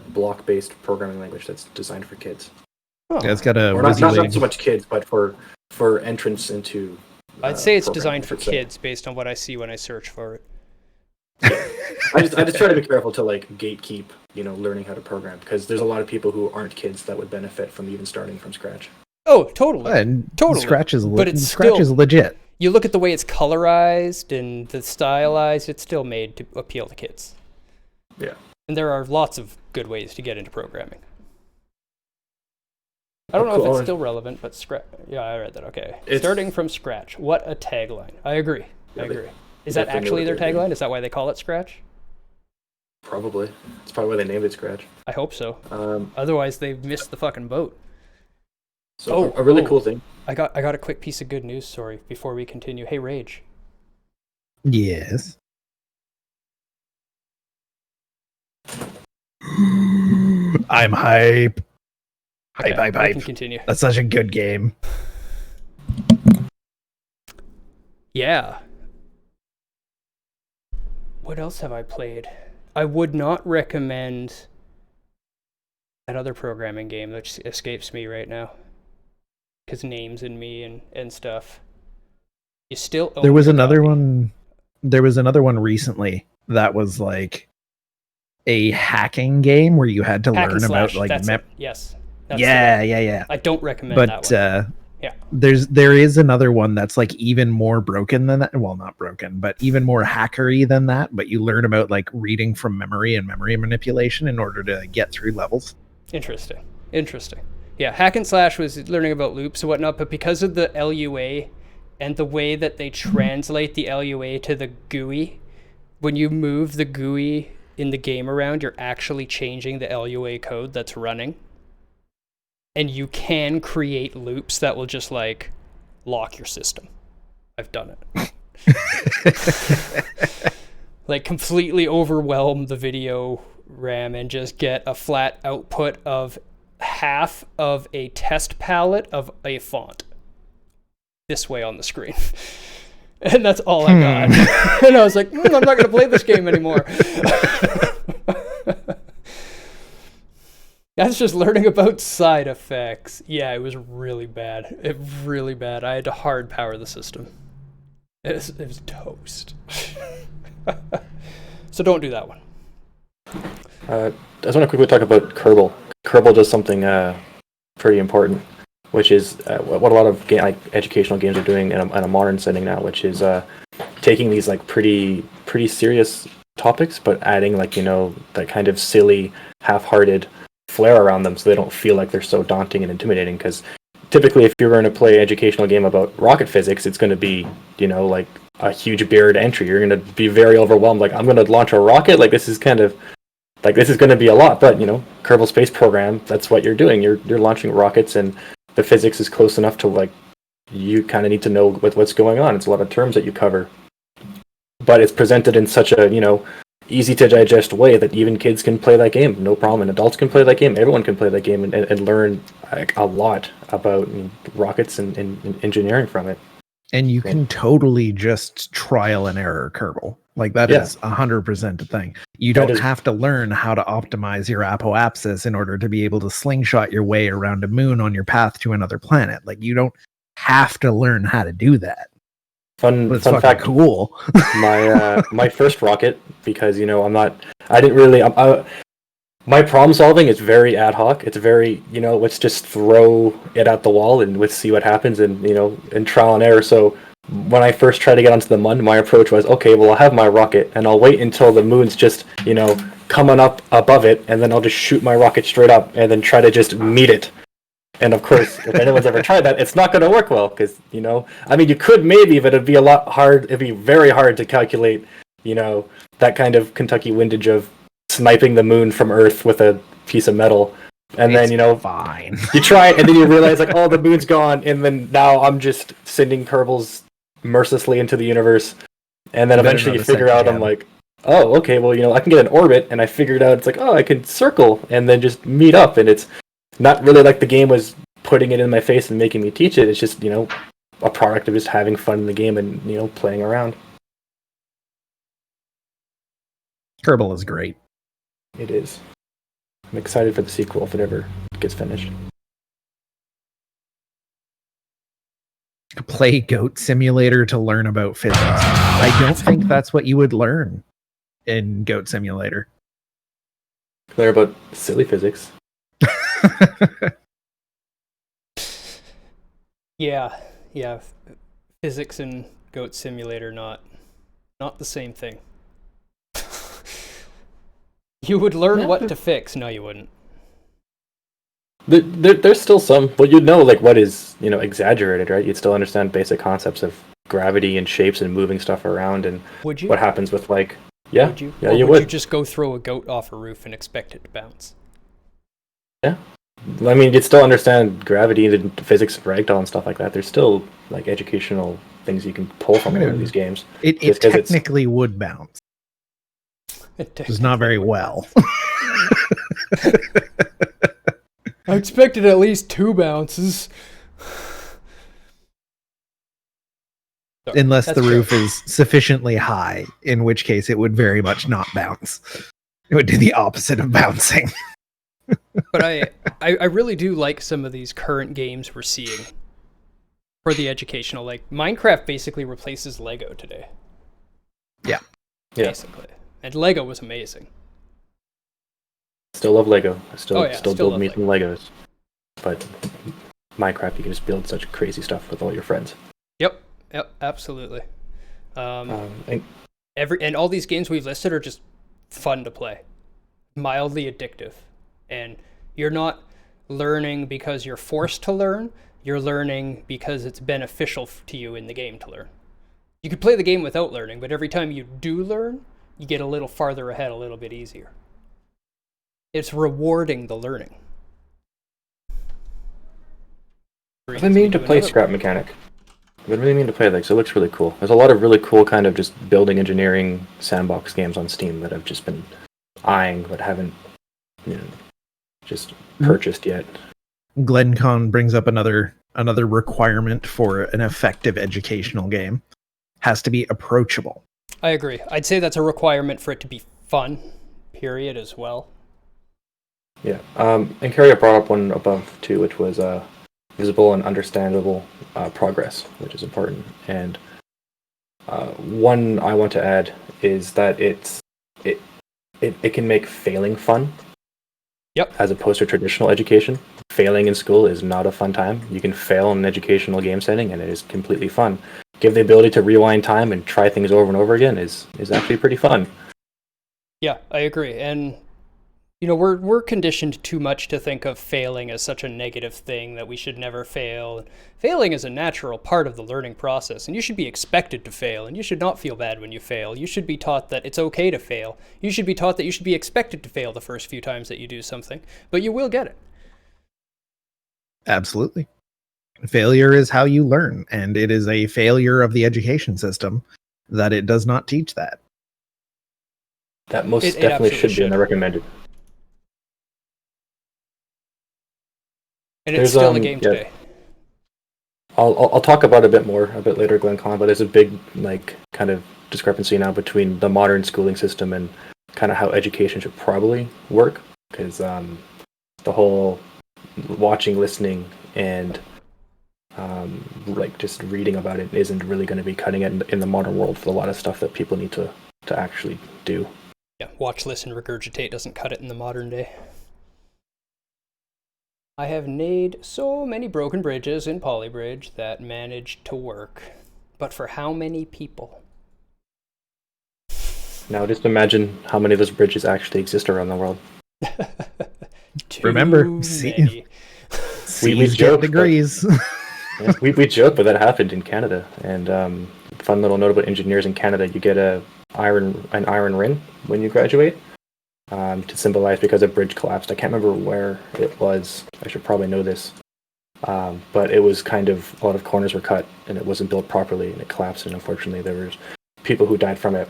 block-based programming language that's designed for kids. Oh. Yeah, it's got a not so much kids, but for entrance into. I'd say it's designed for kids based on what I see when I search for it. I just try to be careful to like gatekeep, learning how to program, because there's a lot of people who aren't kids that would benefit from even starting from scratch. Oh, totally. Totally. Scratch is legit. You look at the way it's colorized and the stylized, it's still made to appeal to kids. Yeah. And there are lots of good ways to get into programming. I don't know if it's still relevant, but Scratch. Yeah, I read that. Okay. Starting from scratch. What a tagline. I agree. Is that actually their tagline? Is that why they call it Scratch? Probably. It's probably why they named it Scratch. I hope so. Otherwise, they've missed the fucking boat. So a really cool thing. I got a quick piece of good news, sorry, before we continue. Hey, Rage. Yes. I'm hype. Hype. We can continue. That's such a good game. Yeah. What else have I played? I would not recommend that other programming game that escapes me right now. Because names in me and stuff. You still own There was another one recently that was like a hacking game where you had to learn about like yes. Yeah. I don't recommend that one. There is another one that's like even more broken than that. Well, not broken, but even more hackery than that. But you learn about like reading from memory and memory manipulation in order to get through levels. Interesting. Yeah, hack and slash was learning about loops and whatnot, but because of the LUA and the way that they translate the LUA to the GUI, when you move the GUI in the game around, you're actually changing the LUA code that's running. And you can create loops that will just like lock your system. I've done it. Like completely overwhelm the video RAM and just get a flat output of half of a test palette of a font this way on the screen. And that's all I got. And I was like, I'm not going to play this game anymore. That's just learning about side effects. Yeah, it was really bad. I had to hard power the system. It was toast. So don't do that one. I just want to quickly talk about Kerbal. Kerbal does something pretty important, which is what a lot of educational games are doing in a modern setting now, which is taking these like pretty serious topics, but adding that kind of silly, half-hearted flair around them, so they don't feel like they're so daunting and intimidating. Because typically, if you're going to play an educational game about rocket physics, it's going to be like a huge barrier to entry. You're going to be very overwhelmed. Like, I'm going to launch a rocket. Like, this is going to be a lot. But Kerbal Space Program, that's what you're doing. You're launching rockets, and the physics is close enough to you kind of need to know what's going on. It's a lot of terms that you cover, but it's presented in such a easy to digest way that even kids can play that game, no problem, and adults can play that game. Everyone can play that game and learn a lot about rockets and engineering from it. And you can totally just trial and error Kerbal. Like that is 100% a thing. You don't have to learn how to optimize your apoapsis in order to be able to slingshot your way around a moon on your path to another planet. Like you don't have to learn how to do that. Fun fact, cool. my first rocket, because my problem solving is very ad hoc. It's very let's just throw it at the wall and let's see what happens, and and trial and error. So when I first tried to get onto the Mun, my approach was, okay, well, I'll have my rocket, and I'll wait until the moon's just, coming up above it, and then I'll just shoot my rocket straight up, and then try to just meet it. And of course, if anyone's ever tried that, it's not going to work well, because, you could maybe, but it'd be a lot hard, it'd be very hard to calculate, that kind of Kentucky windage of sniping the moon from Earth with a piece of metal. And then, fine. You try it, and then you realize, like, oh, the moon's gone, and then now I'm just sending Kerbals mercilessly into the universe. And then eventually you figure out, I'm like, oh, okay, well, I can get an orbit, and I figured out, it's like, oh, I can circle, and then just meet up, and it's not really like the game was putting it in my face and making me teach it. It's just, a product of just having fun in the game and, playing around. Kerbal is great. It is. I'm excited for the sequel if it ever gets finished. Play Goat Simulator to learn about physics. I don't think that's what you would learn in Goat Simulator. Learn about silly physics. Yeah. Physics and Goat Simulator not the same thing. You would learn what to fix. No, you wouldn't. There's still some, but you'd know like what is exaggerated, right? You'd still understand basic concepts of gravity and shapes and moving stuff around and would you? What happens with like yeah would you? Yeah, or you would you just go throw a goat off a roof and expect it to bounce? Yeah, you'd still understand gravity and physics of ragdoll and stuff like that. There's still like educational things you can pull from any of these games. It technically would bounce. It's not very well. I expected at least 2 bounces. Sorry, unless the roof is sufficiently high, in which case it would very much not bounce. It would do the opposite of bouncing. But I really do like some of these current games we're seeing for the educational. Like Minecraft basically replaces Lego today. Yeah. Basically. And Lego was amazing. Still love Lego. I still build me some Legos. But Minecraft, you can just build such crazy stuff with all your friends. Yep, absolutely. And all these games we've listed are just fun to play, mildly addictive, and you're not learning because you're forced to learn. You're learning because it's beneficial to you in the game to learn. You could play the game without learning, but every time you do learn, you get a little farther ahead, a little bit easier. It's rewarding the learning. I've been meaning to play Scrap Mechanic. I've been really meaning to play that because it looks really cool. There's a lot of really cool kind of just building engineering sandbox games on Steam that I've just been eyeing but haven't just purchased yet. GlenCon brings up another requirement for an effective educational game. Has to be approachable. I agree. I'd say that's a requirement for it to be fun, period, as well. Yeah. And Carrie brought up one above, too, which was visible and understandable progress, which is important. And one I want to add is that it can make failing fun. Yep. As opposed to traditional education. Failing in school is not a fun time. You can fail in an educational game setting, and it is completely fun. Give the ability to rewind time and try things over and over again is actually pretty fun. Yeah, I agree. And we're conditioned too much to think of failing as such a negative thing that we should never fail. Failing is a natural part of the learning process, and you should be expected to fail, and you should not feel bad when you fail. You should be taught that it's okay to fail. You should be taught that you should be expected to fail the first few times that you do something, but you will get it. Absolutely. Failure is how you learn, and it is a failure of the education system that it does not teach that. That most definitely should be in the recommended. And it's still a game today. I'll talk about it a bit later, GlenCon, but there's a big kind of discrepancy now between the modern schooling system and kind of how education should probably work, because the whole watching, listening, and just reading about it isn't really going to be cutting it in the modern world for a lot of stuff that people need to actually do. Yeah, watch, listen, regurgitate doesn't cut it in the modern day. I have made so many broken bridges in Polybridge that managed to work. But for how many people? Now, just imagine how many of those bridges actually exist around the world. Remember, Many. C's get joke, degrees. Yeah, we joke, but that happened in Canada. And fun little note about engineers in Canada: you get an iron ring when you graduate to symbolize because a bridge collapsed. I can't remember where it was. I should probably know this, but it was kind of a lot of corners were cut and it wasn't built properly and it collapsed. And unfortunately, there was people who died from it.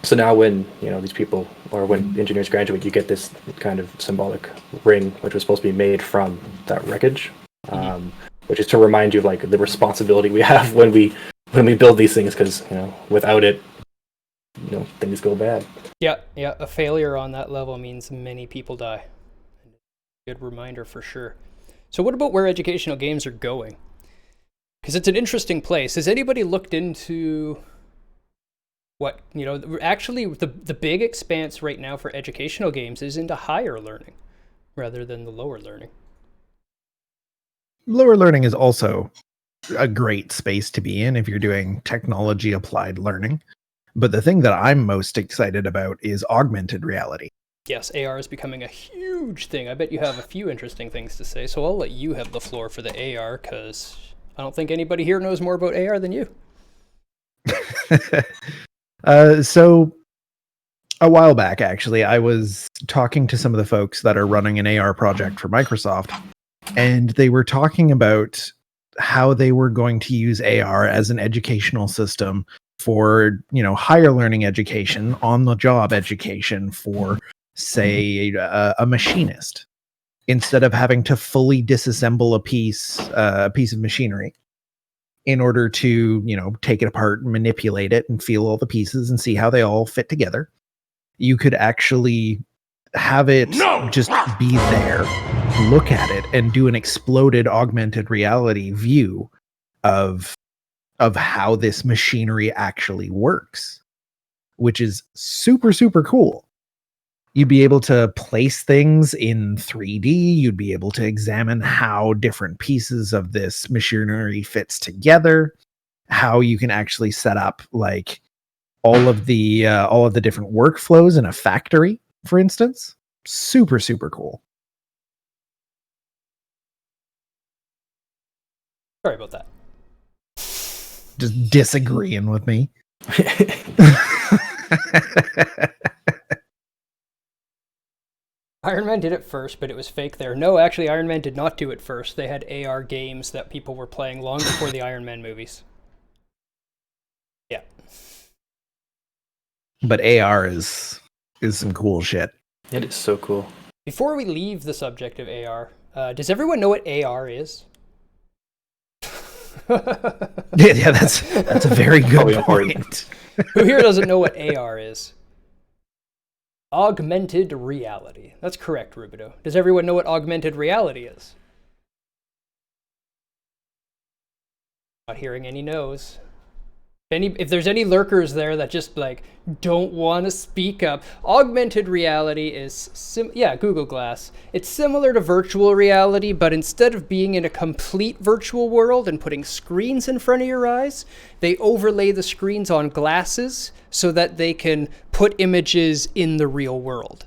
So now, when these people or when engineers graduate, you get this kind of symbolic ring, which was supposed to be made from that wreckage. Which is to remind you of like the responsibility we have when we build these things, because without it, things go bad. Yeah, a failure on that level means many people die. Good reminder for sure. So what about where educational games are going? Because it's an interesting place. Has anybody looked into what, actually the big expanse right now for educational games is into higher learning rather than the lower learning? Lower learning is also a great space to be in if you're doing technology applied learning. But the thing that I'm most excited about is augmented reality. Yes, AR is becoming a huge thing. I bet you have a few interesting things to say, so I'll let you have the floor for the AR, because I don't think anybody here knows more about AR than you. So a while back, actually, I was talking to some of the folks that are running an AR project for Microsoft, and they were talking about how they were going to use AR as an educational system for, higher learning education, on the job education for, say, a machinist, instead of having to fully disassemble a piece of machinery in order to, take it apart and manipulate it and feel all the pieces and see how they all fit together. You could actually have it just be there, look at it, and do an exploded augmented reality view of how this machinery actually works, which is super, super cool. You'd be able to place things in 3D. You'd be able to examine how different pieces of this machinery fits together, how you can actually set up like all of the different workflows in a factory, for instance. Super, super cool. Sorry about that. Just disagreeing with me. Iron Man did it first, but it was fake there. No, actually, Iron Man did not do it first. They had AR games that people were playing long before the Iron Man movies. Yeah. But AR is some cool shit. It is so cool. Before we leave the subject of AR, does everyone know what AR is? Yeah, that's a very good point. Who here doesn't know what AR is? Augmented reality. That's correct, Rubido. Does everyone know what augmented reality is? Not hearing any no's. If there's any lurkers there that just don't want to speak up, augmented reality is Google Glass. It's similar to virtual reality, but instead of being in a complete virtual world and putting screens in front of your eyes, they overlay the screens on glasses so that they can put images in the real world.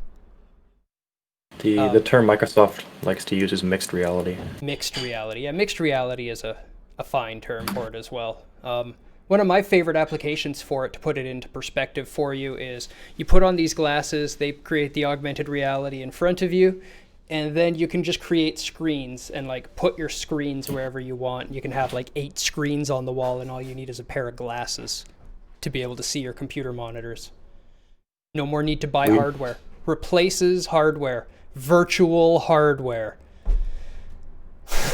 The term Microsoft likes to use is mixed reality. Mixed reality. Yeah, mixed reality is a fine term for it as well. One of my favorite applications for it, to put it into perspective for you, is you put on these glasses, they create the augmented reality in front of you, and then you can just create screens and put your screens wherever you want. You can have 8 screens on the wall, and all you need is a pair of glasses to be able to see your computer monitors. No more need to buy hardware. Replaces hardware. Virtual hardware.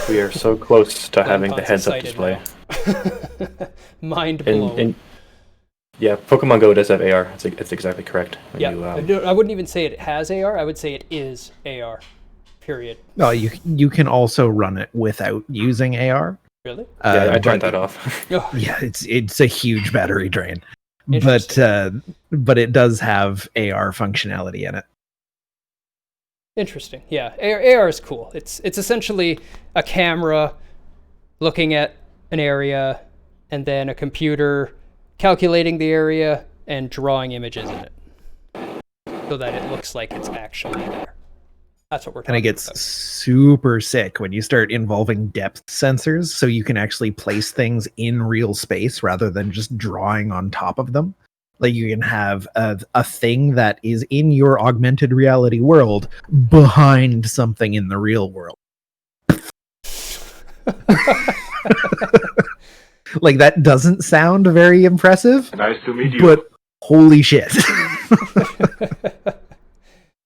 We are so close to having the heads-up display. Mind blown. Yeah, Pokemon Go does have AR. It's exactly correct. Yeah, I wouldn't even say it has AR. I would say it is AR. Period. Oh, you can also run it without using AR. Really? Yeah, I turned that off. Yeah, it's a huge battery drain, but it does have AR functionality in it. Interesting. Yeah, AR is cool. It's essentially a camera looking at an area and then a computer calculating the area and drawing images in it so that it looks like it's actually there. That's what we're talking And it gets about. super sick when you start involving depth sensors, so you can actually place things in real space rather than just drawing on top of them. Like you can have a thing that is in your augmented reality world behind something in the real world. Like that doesn't sound very impressive. Nice to meet you. But holy shit.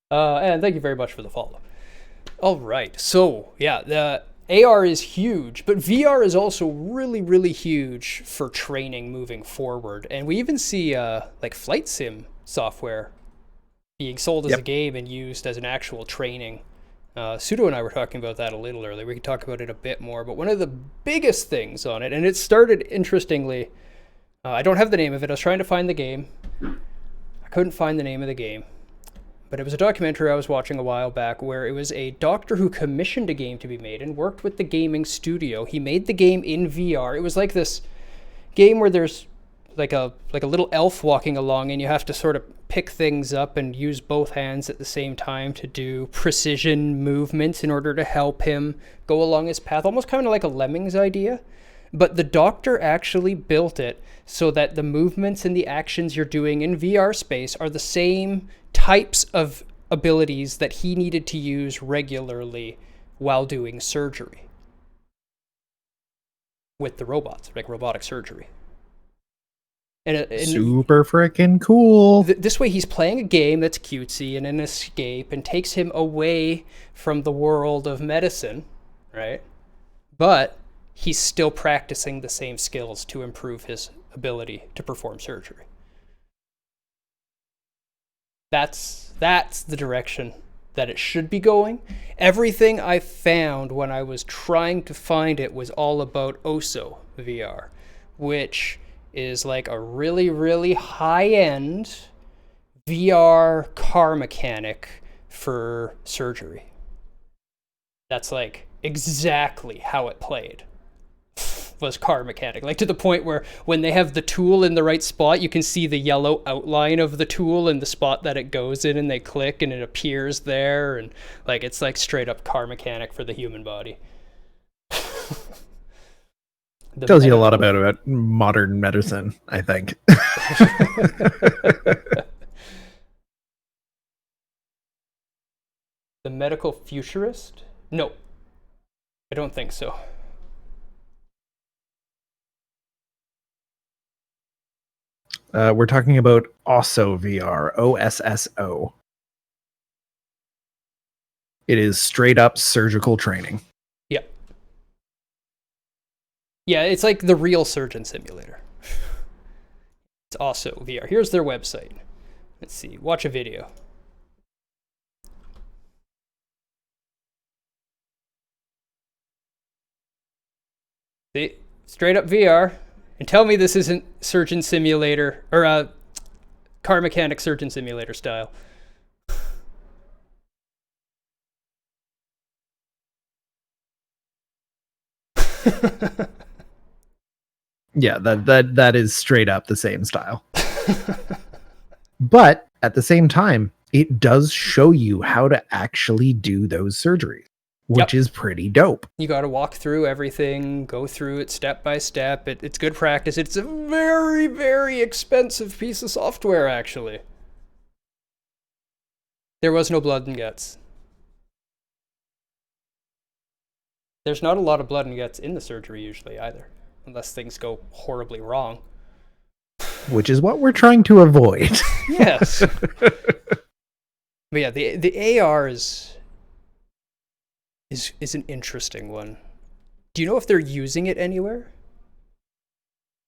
And thank you very much for the follow. All right. So, yeah, the AR is huge, but VR is also really, really huge for training moving forward. And we even see like flight sim software being sold as a game and used as an actual training. Pseudo and I were talking about that a little earlier. We could talk about it a bit more, but one of the biggest things on it, and it started interestingly, I don't have the name of it. I was trying to find the game. I couldn't find the name of the game. But it was a documentary I was watching a while back where it was a doctor who commissioned a game to be made and worked with the gaming studio. He made the game in VR. It was like this game where there's like a little elf walking along and you have to sort of pick things up and use both hands at the same time to do precision movements in order to help him go along his path. Almost kind of like a Lemmings idea. But the doctor actually built it so that the movements and the actions you're doing in VR space are the same types of abilities that he needed to use regularly while doing surgery with the robots, like robotic surgery. And super freaking cool. This way he's playing a game that's cutesy and an escape and takes him away from the world of medicine, right? But he's still practicing the same skills to improve his ability to perform surgery. That's the direction that it should be going. Everything I found when I was trying to find it was all about OSO VR, which is like a really, really high-end VR car mechanic for surgery. That's like exactly how it played. Was car mechanic, like to the point where when they have the tool in the right spot, you can see the yellow outline of the tool in the spot that it goes in, and they click and it appears there, and like it's like straight up car mechanic for the human body. Tells you a lot about modern medicine, I think. The medical futurist? No, I don't think so. We're talking about OSSO VR, OSSO. It is straight up surgical training. Yeah. Yeah, it's like the real surgeon simulator. It's OSSO VR. Here's their website. Let's see. Watch a video. See? Straight up VR. And tell me this isn't surgeon simulator, or car mechanic surgeon simulator style. Yeah, that is straight up the same style. But at the same time, it does show you how to actually do those surgeries, which is pretty dope. You got to walk through everything, go through it step by step. It's good practice. It's a very, very expensive piece of software, actually. There was no blood and guts. There's not a lot of blood and guts in the surgery usually either, unless things go horribly wrong. Which is what we're trying to avoid. Yes. But yeah, the AR is an interesting one. Do you know if they're using it anywhere?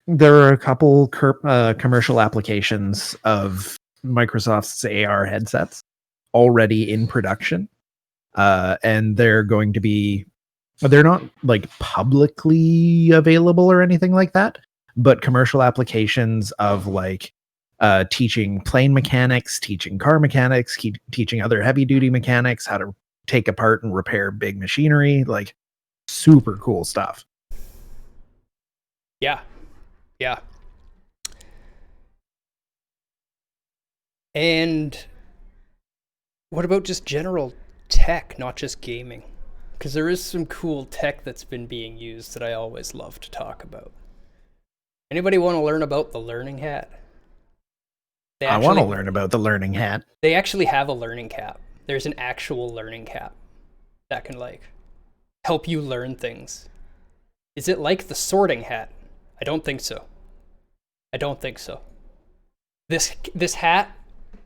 There are a couple commercial applications of Microsoft's AR headsets already in production. And they're not like publicly available or anything like that, but commercial applications of like teaching plane mechanics, teaching car mechanics, teaching other heavy duty mechanics how to take apart and repair big machinery, like super cool stuff. Yeah. Yeah. And what about just general tech, not just gaming? Because there is some cool tech that's been being used that I always love to talk about. Anybody want to learn about the Learning Hat? I want to learn about the Learning Hat. They actually have a learning cap. There's an actual learning cap that can like help you learn things. Is it like the sorting hat? I don't think so. I don't think so. This hat,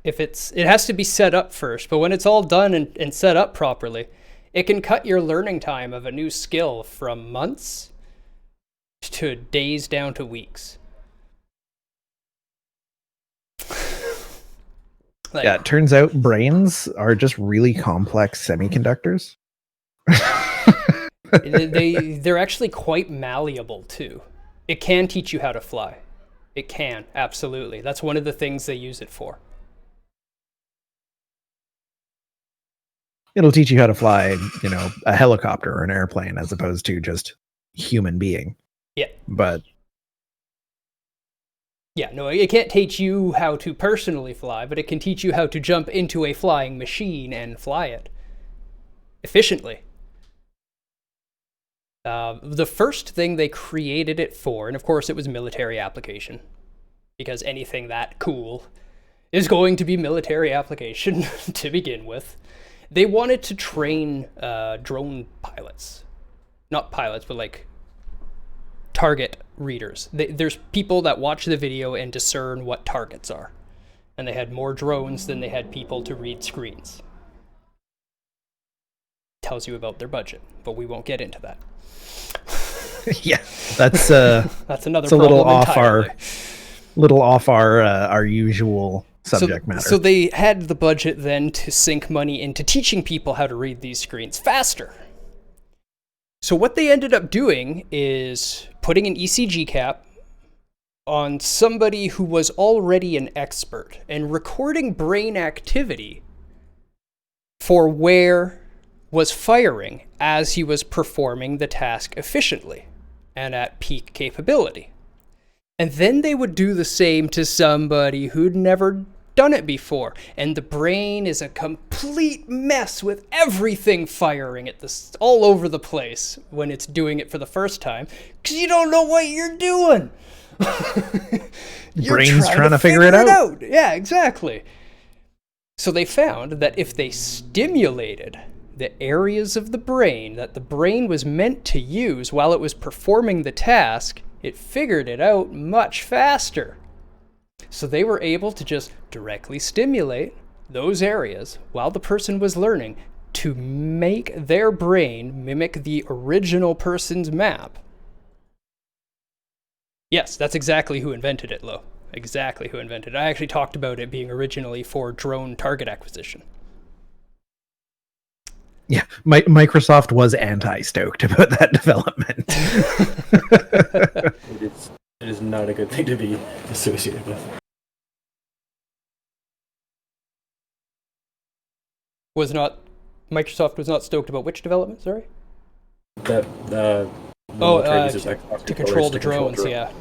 it has to be set up first, but when it's all done and set up properly, it can cut your learning time of a new skill from months to days down to weeks. Yeah, it turns out brains are just really complex semiconductors. They're actually quite malleable too. It can teach you how to fly. It can, absolutely. That's one of the things they use it for. It'll teach you how to fly, a helicopter or an airplane as opposed to just human being. Yeah. But yeah, no, it can't teach you how to personally fly, but it can teach you how to jump into a flying machine and fly it efficiently. The first thing they created it for, and of course it was military application, because anything that cool is going to be military application to begin with. They wanted to train drone pilots. Not pilots, but like target readers. There's people that watch the video and discern what targets are. And they had more drones than they had people to read screens. Tells you about their budget, but we won't get into that. Yeah, that's another it's a little off entirely. our usual subject matter. So they had the budget then to sink money into teaching people how to read these screens faster. So what they ended up doing is putting an ECG cap on somebody who was already an expert and recording brain activity for where was firing as he was performing the task efficiently and at peak capability. And then they would do the same to somebody who'd never done it before. And the brain is a complete mess with everything firing at this all over the place when it's doing it for the first time, because you don't know what you're doing. You're brain's trying to figure it out. Yeah, exactly. So they found that if they stimulated the areas of the brain that the brain was meant to use while it was performing the task, it figured it out much faster. So they were able to just directly stimulate those areas while the person was learning to make their brain mimic the original person's map. Yes, that's exactly who invented it, Lo. Exactly who invented it. I actually talked about it being originally for drone target acquisition. Yeah, Microsoft was anti-stoked about that development. It is not a good thing to be associated with. Microsoft was not stoked about which development, sorry? To control the drones, yeah.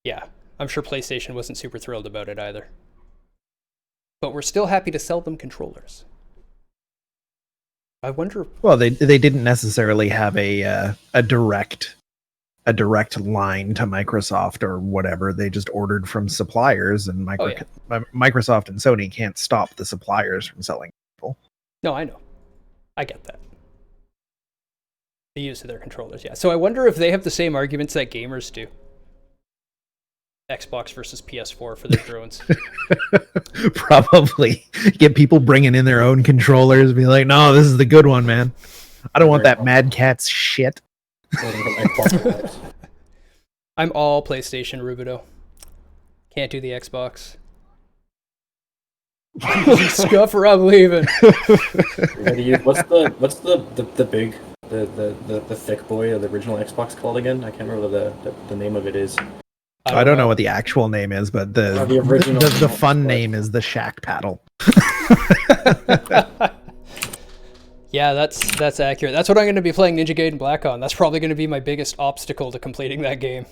Yeah, I'm sure PlayStation wasn't super thrilled about it either. But we're still happy to sell them controllers. I wonder. Well, they didn't necessarily have a direct line to Microsoft or whatever. They just ordered from suppliers, and Microsoft and Sony can't stop the suppliers from selling people. No, I know. I get that. The use of their controllers, yeah. So I wonder if they have the same arguments that gamers do. Xbox versus PS4 for their drones. Probably. Get people bringing in their own controllers and be like, no, this is the good one, man. I don't want that Mad Catz shit. I'm all PlayStation, Rubido. Can't do the Xbox. Scuffer, I'm leaving. What's the big the thick boy of the original Xbox called again? I can't remember what the name of it is. I don't know what the actual name is, but the fun name is the Shack Paddle. Yeah, that's accurate. That's what I'm going to be playing Ninja Gaiden Black on. That's probably going to be my biggest obstacle to completing that game.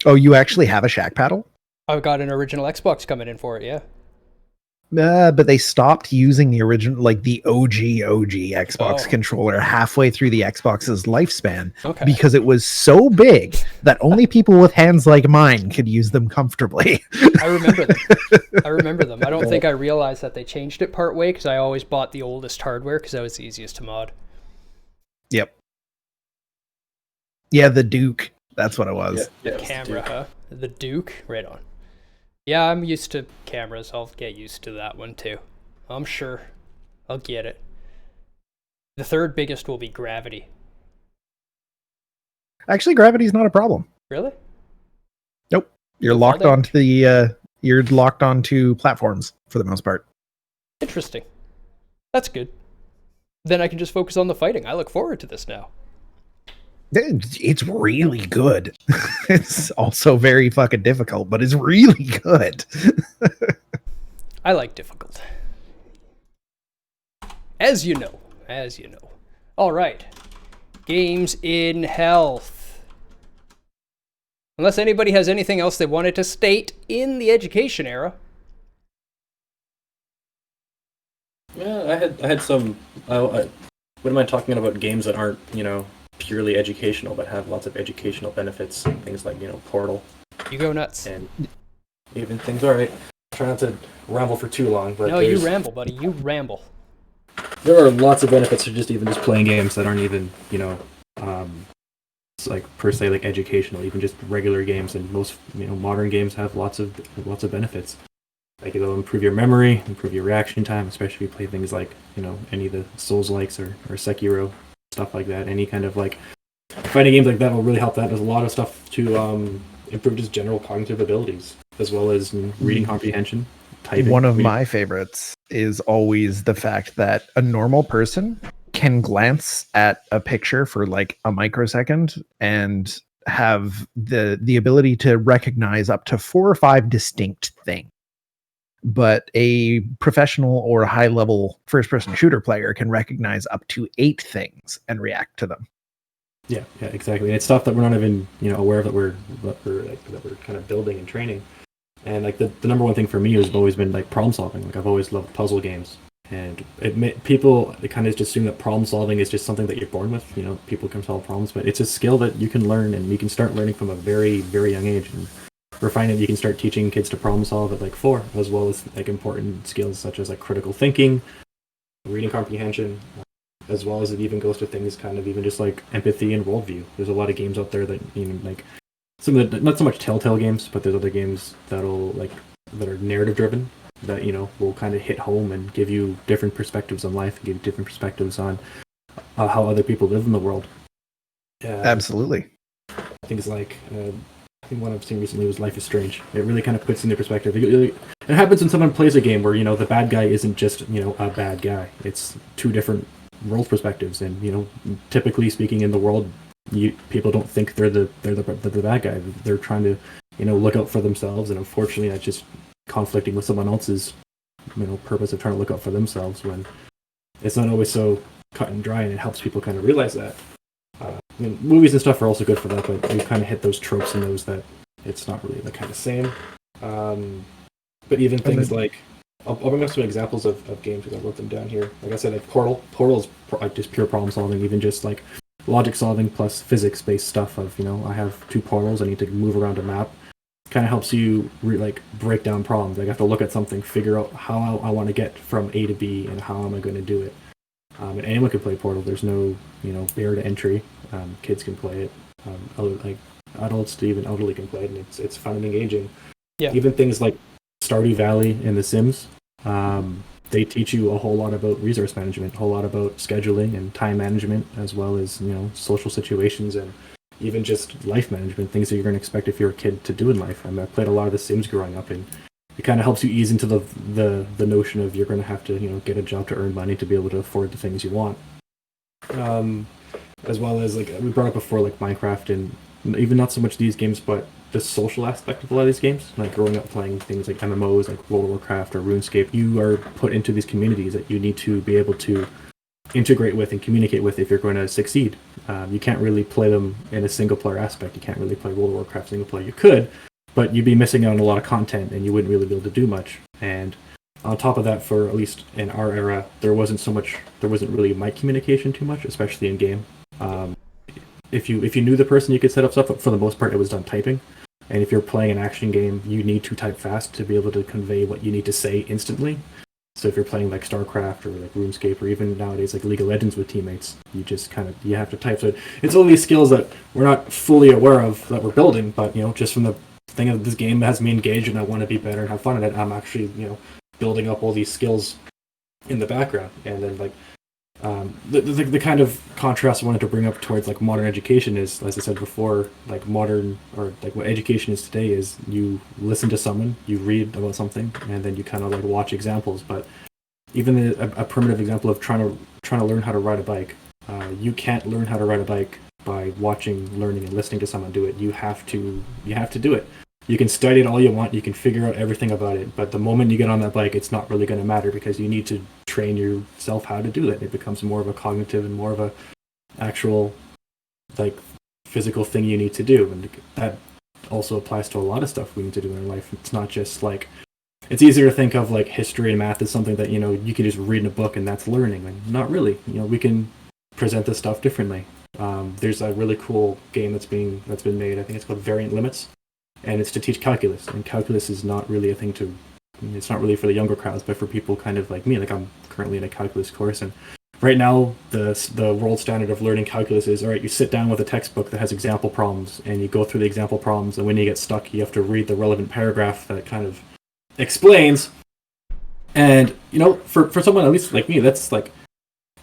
Oh, you actually have a shack paddle? I've got an original Xbox coming in for it, yeah. But they stopped using the original, like the OG Xbox Oh. controller halfway through the Xbox's lifespan Okay. because it was so big that only people with hands like mine could use them comfortably. I remember them. I don't think I realized that they changed it part way because I always bought the oldest hardware because that was the easiest to mod. Yep. Yeah, the Duke. That's what it was. Yeah, Camera, huh? The Duke? Right on. Yeah, I'm used to cameras. I'll get used to that one too. I'm sure. I'll get it. The third biggest will be gravity. Actually, gravity's not a problem. Really? Nope. You're locked onto you're locked onto platforms for the most part. Interesting. That's good. Then I can just focus on the fighting. I look forward to this now. It's really good. It's also very fucking difficult, but it's really good. I like difficult. As you know. All right. Games in health. Unless anybody has anything else they wanted to state in the education era. Yeah, I had some. I wouldn't mind talking about games that aren't, purely educational, but have lots of educational benefits. Things like, Portal. You go nuts. And even things. All right. Try not to ramble for too long, but no, you ramble, buddy. You ramble. There are lots of benefits to just playing games that aren't even, like per se like educational. Even just regular games, and most modern games have lots of benefits. Like it'll improve your memory, improve your reaction time, especially if you play things like any of the Souls-likes or Sekiro, stuff like that. Any kind of like fighting games like that will really help that. There's a lot of stuff to improve just general cognitive abilities, as well as reading comprehension, typing. One of my favorites is always the fact that a normal person can glance at a picture for like a microsecond and have the ability to recognize up to 4 or 5 distinct things. But a professional or high-level first-person shooter player can recognize up to 8 things and react to them. Yeah, exactly. And it's stuff that we're not even aware of that we're kind of building and training. And like the number one thing for me has always been like problem solving. Like I've always loved puzzle games, and people kind of just assume that problem solving is just something that you're born with. People can solve problems, but it's a skill that you can learn, and you can start learning from a very, very young age. And we're finding that you can start teaching kids to problem solve at like 4, as well as like important skills such as like critical thinking, reading comprehension, as well as it even goes to things kind of even just like empathy and worldview. There's a lot of games out there that like some of the, not so much telltale games, but there's other games that are narrative driven that will kind of hit home and give you different perspectives on life, and give you different perspectives on how other people live in the world. Absolutely. Things like I think one I've seen recently was Life is Strange. It really kind of puts into perspective. It happens when someone plays a game where the bad guy isn't just a bad guy. It's 2 different world perspectives, and typically speaking in the world, people don't think they're the bad guy. They're trying to look out for themselves, and unfortunately that's just conflicting with someone else's purpose of trying to look out for themselves, when it's not always so cut and dry, and it helps people kind of realize that. Movies and stuff are also good for that, but we kind of hit those tropes and those that it's not really the kind of same. But even things like I'll bring up some examples of games because I wrote them down here. Like I said, like Portal is just pure problem solving, even just like logic solving plus physics based stuff of I have 2 portals, I need to move around a map. It kind of helps you break down problems. Like I have to look at something, figure out how I want to get from A to B, and how am I going to do it. And anyone can play Portal. There's no barrier to entry. Kids can play it. Like adults to even elderly can play it, and it's fun and engaging. Yeah. Even things like Stardew Valley and The Sims, they teach you a whole lot about resource management, a whole lot about scheduling and time management, as well as social situations and even just life management, things that you're going to expect if you're a kid to do in life. I played a lot of The Sims growing up, and it kind of helps you ease into the notion of you're going to have to get a job to earn money to be able to afford the things you want. As well as like we brought up before, like Minecraft, and even not so much these games, but the social aspect of a lot of these games. Like growing up playing things like MMOs, like World of Warcraft or RuneScape, you are put into these communities that you need to be able to integrate with and communicate with if you're going to succeed. You can't really play them in a single player aspect. You can't really play World of Warcraft single player. You could, but you'd be missing out on a lot of content and you wouldn't really be able to do much. And on top of that, for at least in our era, there wasn't really mic communication too much, especially in game. If you knew the person, you could set up stuff, but for the most part, it was done typing. And if you're playing an action game, you need to type fast to be able to convey what you need to say instantly. So if you're playing like StarCraft or like RuneScape or even nowadays like League of Legends with teammates, you just you have to type. So it's all these skills that we're not fully aware of that we're building, but just from the thing of this game has me engaged and I want to be better and have fun at it, I'm actually building up all these skills in the background. And then like the kind of contrast I wanted to bring up towards like modern education is, as I said before, like modern or like what education is today is you listen to someone, you read about something, and then you kind of like watch examples. But even a primitive example of trying to learn how to ride a bike, you can't learn how to ride a bike by watching, learning, and listening to someone do it. You have to do it. You can study it all you want, you can figure out everything about it, but the moment you get on that bike, it's not really going to matter because you need to train yourself how to do it. It becomes more of a cognitive and more of a actual like physical thing you need to do. And that also applies to a lot of stuff we need to do in our life. It's not just like, it's easier to think of like history and math as something that, you can just read in a book and that's learning. Like, not really. We can present this stuff differently. There's a really cool game that's been made. I think it's called Variant Limits. And it's to teach calculus, and calculus is not really a thing it's not really for the younger crowds, but for people kind of like me. Like, I'm currently in a calculus course, and right now the world standard of learning calculus is, all right, you sit down with a textbook that has example problems, and you go through the example problems, and when you get stuck, you have to read the relevant paragraph that kind of explains. And, for someone at least like me, that's like,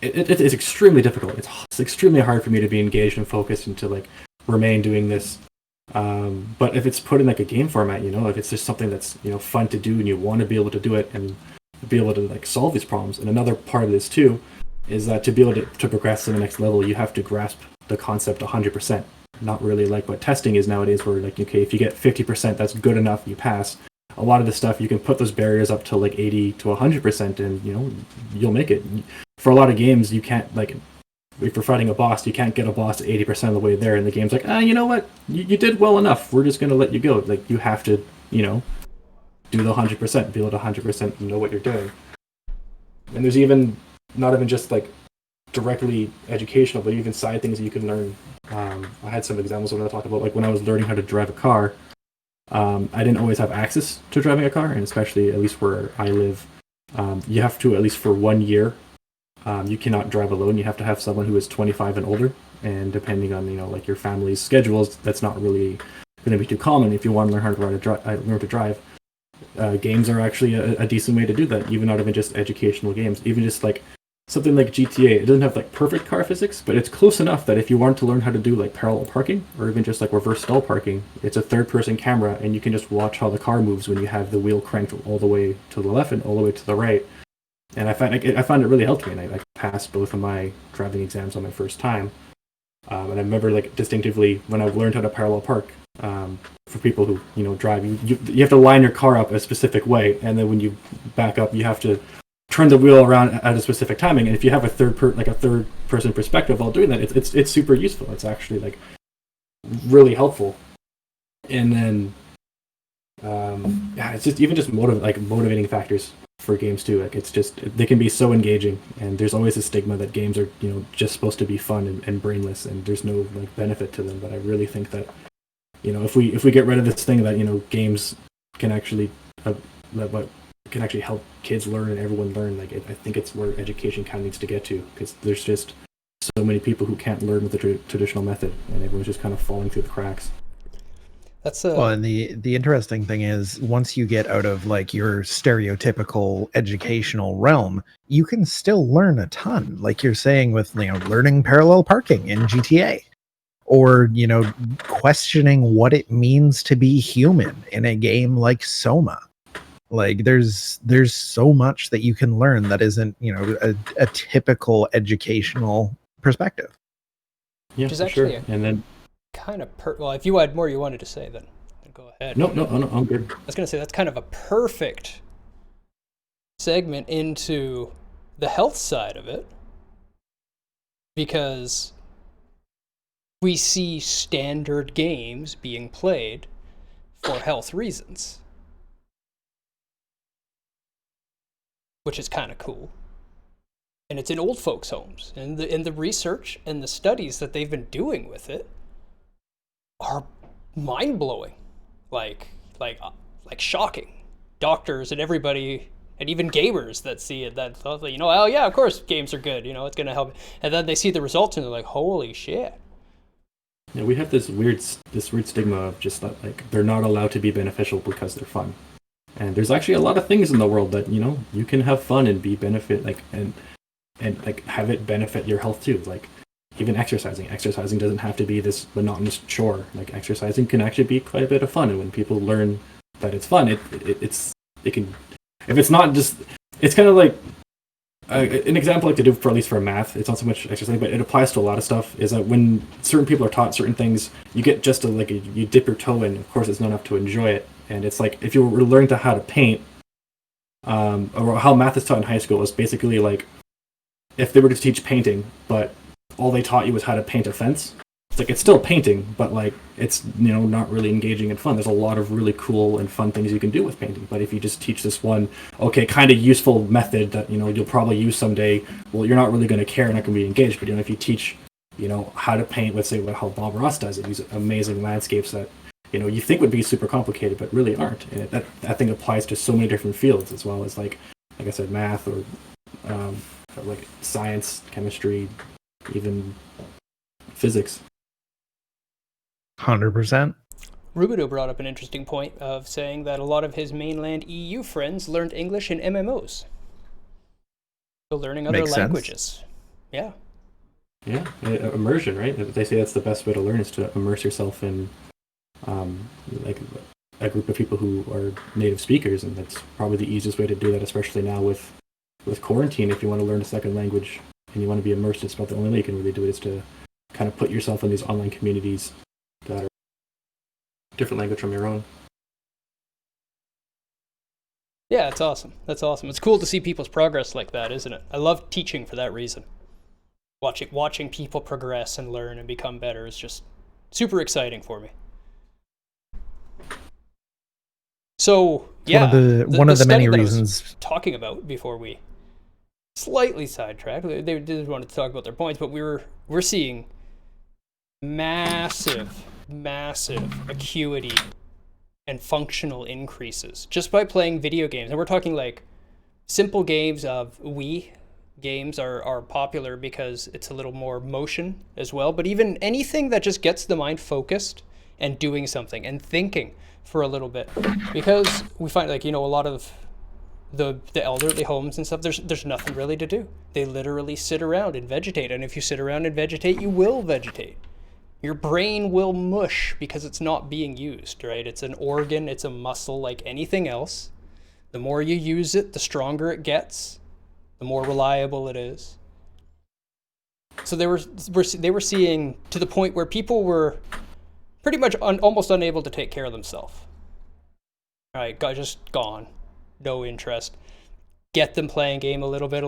it's extremely difficult. It's extremely hard for me to be engaged and focused and to like remain doing this. But if it's put in like a game format, if it's just something that's fun to do and you want to be able to do it and be able to like solve these problems. And another part of this too is that to be able to progress to the next level, you have to grasp the concept 100%. Not really like what testing is nowadays, where like, okay, if you get 50%, that's good enough, you pass. A lot of the stuff you can put those barriers up to like 80 to 100%, and you'll make it. For a lot of games, you can't like. If you're fighting a boss, you can't get a boss 80% of the way there, and the game's like, you know what? You did well enough. We're just going to let you go. Like, you have to, do the 100%, be able to 100% know what you're doing. And there's even, not even just, like, directly educational, but even side things that you can learn. I had some examples when I talked about, like, when I was learning how to drive a car, I didn't always have access to driving a car, and especially, at least where I live, you have to, at least for 1 year, you cannot drive alone. You have to have someone who is 25 and older, and depending on like your family's schedules, that's not really going to be too common. If you want to learn how to learn to drive, games are actually a decent way to do that. Even not even just educational games, even just like something like GTA. It doesn't have like perfect car physics, but it's close enough that if you want to learn how to do like parallel parking or even just like reverse stall parking, it's a third-person camera, and you can just watch how the car moves when you have the wheel cranked all the way to the left and all the way to the right. And I found it really helped me, and I passed both of my driving exams on my first time. And I remember like distinctively when I learned how to parallel park. For people who drive, you have to line your car up a specific way, and then when you back up, you have to turn the wheel around at a specific timing. And if you have a third person perspective while doing that, it's super useful. It's actually like really helpful. And then it's just even just motivating factors for games too. Like, it's just, they can be so engaging, and there's always a stigma that games are just supposed to be fun and brainless, and there's no like benefit to them. But I really think that if we get rid of this thing that games can actually can actually help kids learn and everyone learn, like I think it's where education kind of needs to get to, because there's just so many people who can't learn with the traditional method, and everyone's just kind of falling through the cracks. Well, and the interesting thing is, once you get out of like your stereotypical educational realm, you can still learn a ton. Like you're saying with learning parallel parking in GTA, or questioning what it means to be human in a game like Soma. Like there's so much that you can learn that isn't a typical educational perspective. Yeah, Which is for actually sure. And then kind of well, if you had more you wanted to say, then go ahead. No, I'm good. I was going to say that's kind of a perfect segment into the health side of it. because we see standard games being played for health reasons, which is kind of cool. And it's in old folks' homes, and the research and the studies that they've been doing with it are mind blowing, like shocking. Doctors and everybody, and even gamers that see it, that thought, oh yeah, of course games are good, it's gonna help, and then they see the results and they're like, holy shit. Yeah, we have this weird stigma of just that, like, they're not allowed to be beneficial because they're fun. And there's actually a lot of things in the world that, you can have fun and be benefit, like, and like have it benefit your health too. Like, even exercising doesn't have to be this monotonous chore. Like, exercising can actually be quite a bit of fun, and when people learn that it's fun, it can, if it's not just, it's kind of like an example I like to do, for at least for math. It's not so much exercise, but it applies to a lot of stuff. Is that when certain people are taught certain things, you get just you dip your toe in. Of course, it's not enough to enjoy it, and it's like if you were learning how to paint, or how math is taught in high school is basically like if they were to teach painting, but all they taught you was how to paint a fence. It's like, it's still painting, but like it's not really engaging and fun. There's a lot of really cool and fun things you can do with painting, but if you just teach this one kind of useful method that you'll probably use someday, well, you're not really going to care and not going to be engaged. But if you teach how to paint, let's say how Bob Ross does it, these amazing landscapes that you think would be super complicated but really aren't, and that I think applies to so many different fields, as well as like I said, math, or like science, chemistry, even physics. 100%. Rubido brought up an interesting point of saying that a lot of his mainland EU friends learned English in MMOs. So learning other languages. Sense. Yeah. Yeah, immersion, right? They say that's the best way to learn, is to immerse yourself in like a group of people who are native speakers, and that's probably the easiest way to do that, especially now with quarantine. If you want to learn a second language and you want to be immersed, it's about the only way you can really do it, is to kind of put yourself in these online communities that are different language from your own. Yeah, it's awesome. That's awesome. It's cool to see people's progress like that, isn't it? I love teaching for that reason. Watching people progress and learn and become better is just super exciting for me. So, yeah, one of the many reasons talking about before we slightly sidetracked, they did want to talk about their points, but we're seeing massive acuity and functional increases just by playing video games. And we're talking like simple games of Wii games are popular because it's a little more motion as well, but even anything that just gets the mind focused and doing something and thinking for a little bit, because we find like a lot of the elderly homes and stuff, there's nothing really to do. They literally sit around and vegetate, and if you sit around and vegetate, you will vegetate. Your brain will mush because it's not being used, right? It's an organ, it's a muscle like anything else. The more you use it, the stronger it gets, the more reliable it is. So they were seeing to the point where people were pretty much almost unable to take care of themselves. All right, just gone, no interest. Get them playing game a little bit.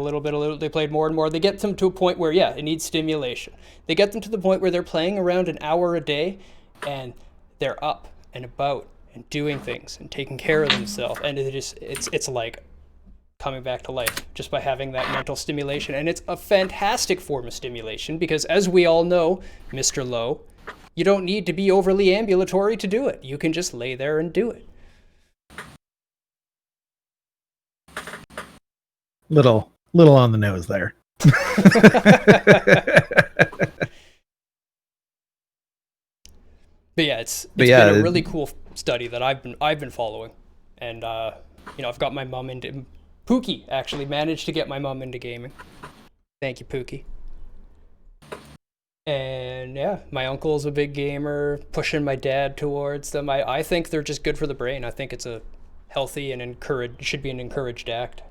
They played more and more. They get them to a point where, yeah, it needs stimulation. They get them to the point where they're playing around an hour a day, and they're up and about and doing things and taking care of themselves. And it's like coming back to life just by having that mental stimulation. And it's a fantastic form of stimulation because, as we all know, Mr. Lowe, you don't need to be overly ambulatory to do it. You can just lay there and do it. Little on the nose there. But yeah, it's been a really cool study that I've been following, and I've got my mom into Pookie. Actually, managed to get my mom into gaming. Thank you, Pookie. And yeah, my uncle's a big gamer, pushing my dad towards them. I think they're just good for the brain. I think it's a healthy and should be an encouraged act.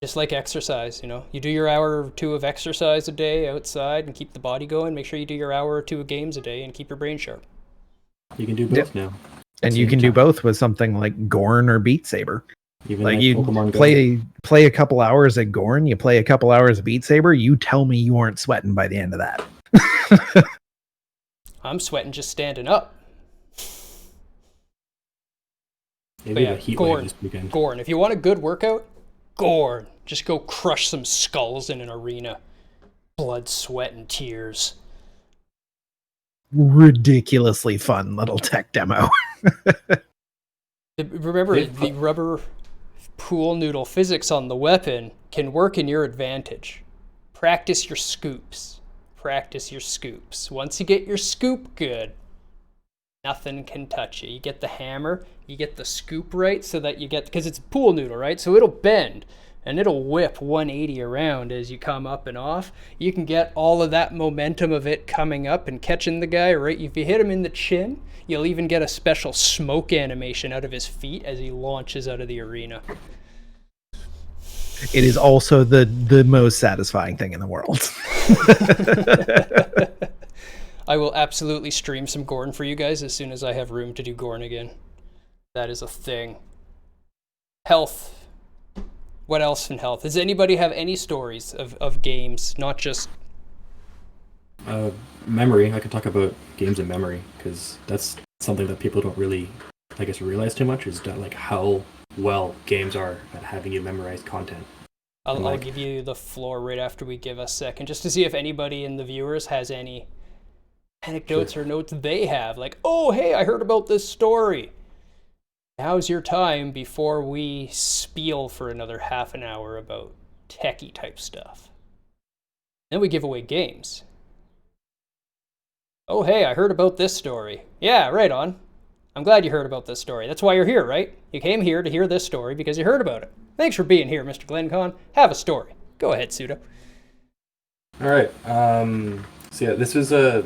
Just like exercise, you do your hour or two of exercise a day outside and keep the body going. Make sure you do your hour or two of games a day and keep your brain sharp. You can do both now. And you can do both with something like Gorn or Beat Saber. Even Like you Pokemon Go. play a couple hours at Gorn, you play a couple hours of Beat Saber, you tell me you aren't sweating by the end of that. I'm sweating just standing up. Maybe Yeah, the heat Gorn. wave this weekend. Gorn. If you want a good workout, Gorn. Just go crush some skulls in an arena. Blood, sweat, and tears. Ridiculously fun little tech demo. Remember, the rubber pool noodle physics on the weapon can work in your advantage. Practice your scoops. Practice your scoops. Once you get your scoop good, nothing can touch you. You get the hammer, you get the scoop right so that you get, because it's a pool noodle, right? So it'll bend and it'll whip 180 around as you come up and off. You can get all of that momentum of it coming up and catching the guy, right? If you hit him in the chin, you'll even get a special smoke animation out of his feet as he launches out of the arena. It is also the most satisfying thing in the world. I will absolutely stream some Gorn for you guys as soon as I have room to do Gorn again. That is a thing. Health. What else in health? Does anybody have any stories of games, not just... Memory. I can talk about games in memory, because that's something that people don't really, I guess, realize too much, is that, like, how well games are at having you memorize content. I'll give you the floor right after we give a second, just to see if anybody in the viewers has any anecdotes or notes they have. Like, oh, hey, I heard about this story. Now's your time before we spiel for another half an hour about techie type stuff. Then we give away games. Oh, hey, I heard about this story. Yeah, right on. I'm glad you heard about this story. That's why you're here, right? You came here to hear this story because you heard about it. Thanks for being here, Mr. Glencon. Have a story. Go ahead, Pseudo. All right. So yeah, this was a...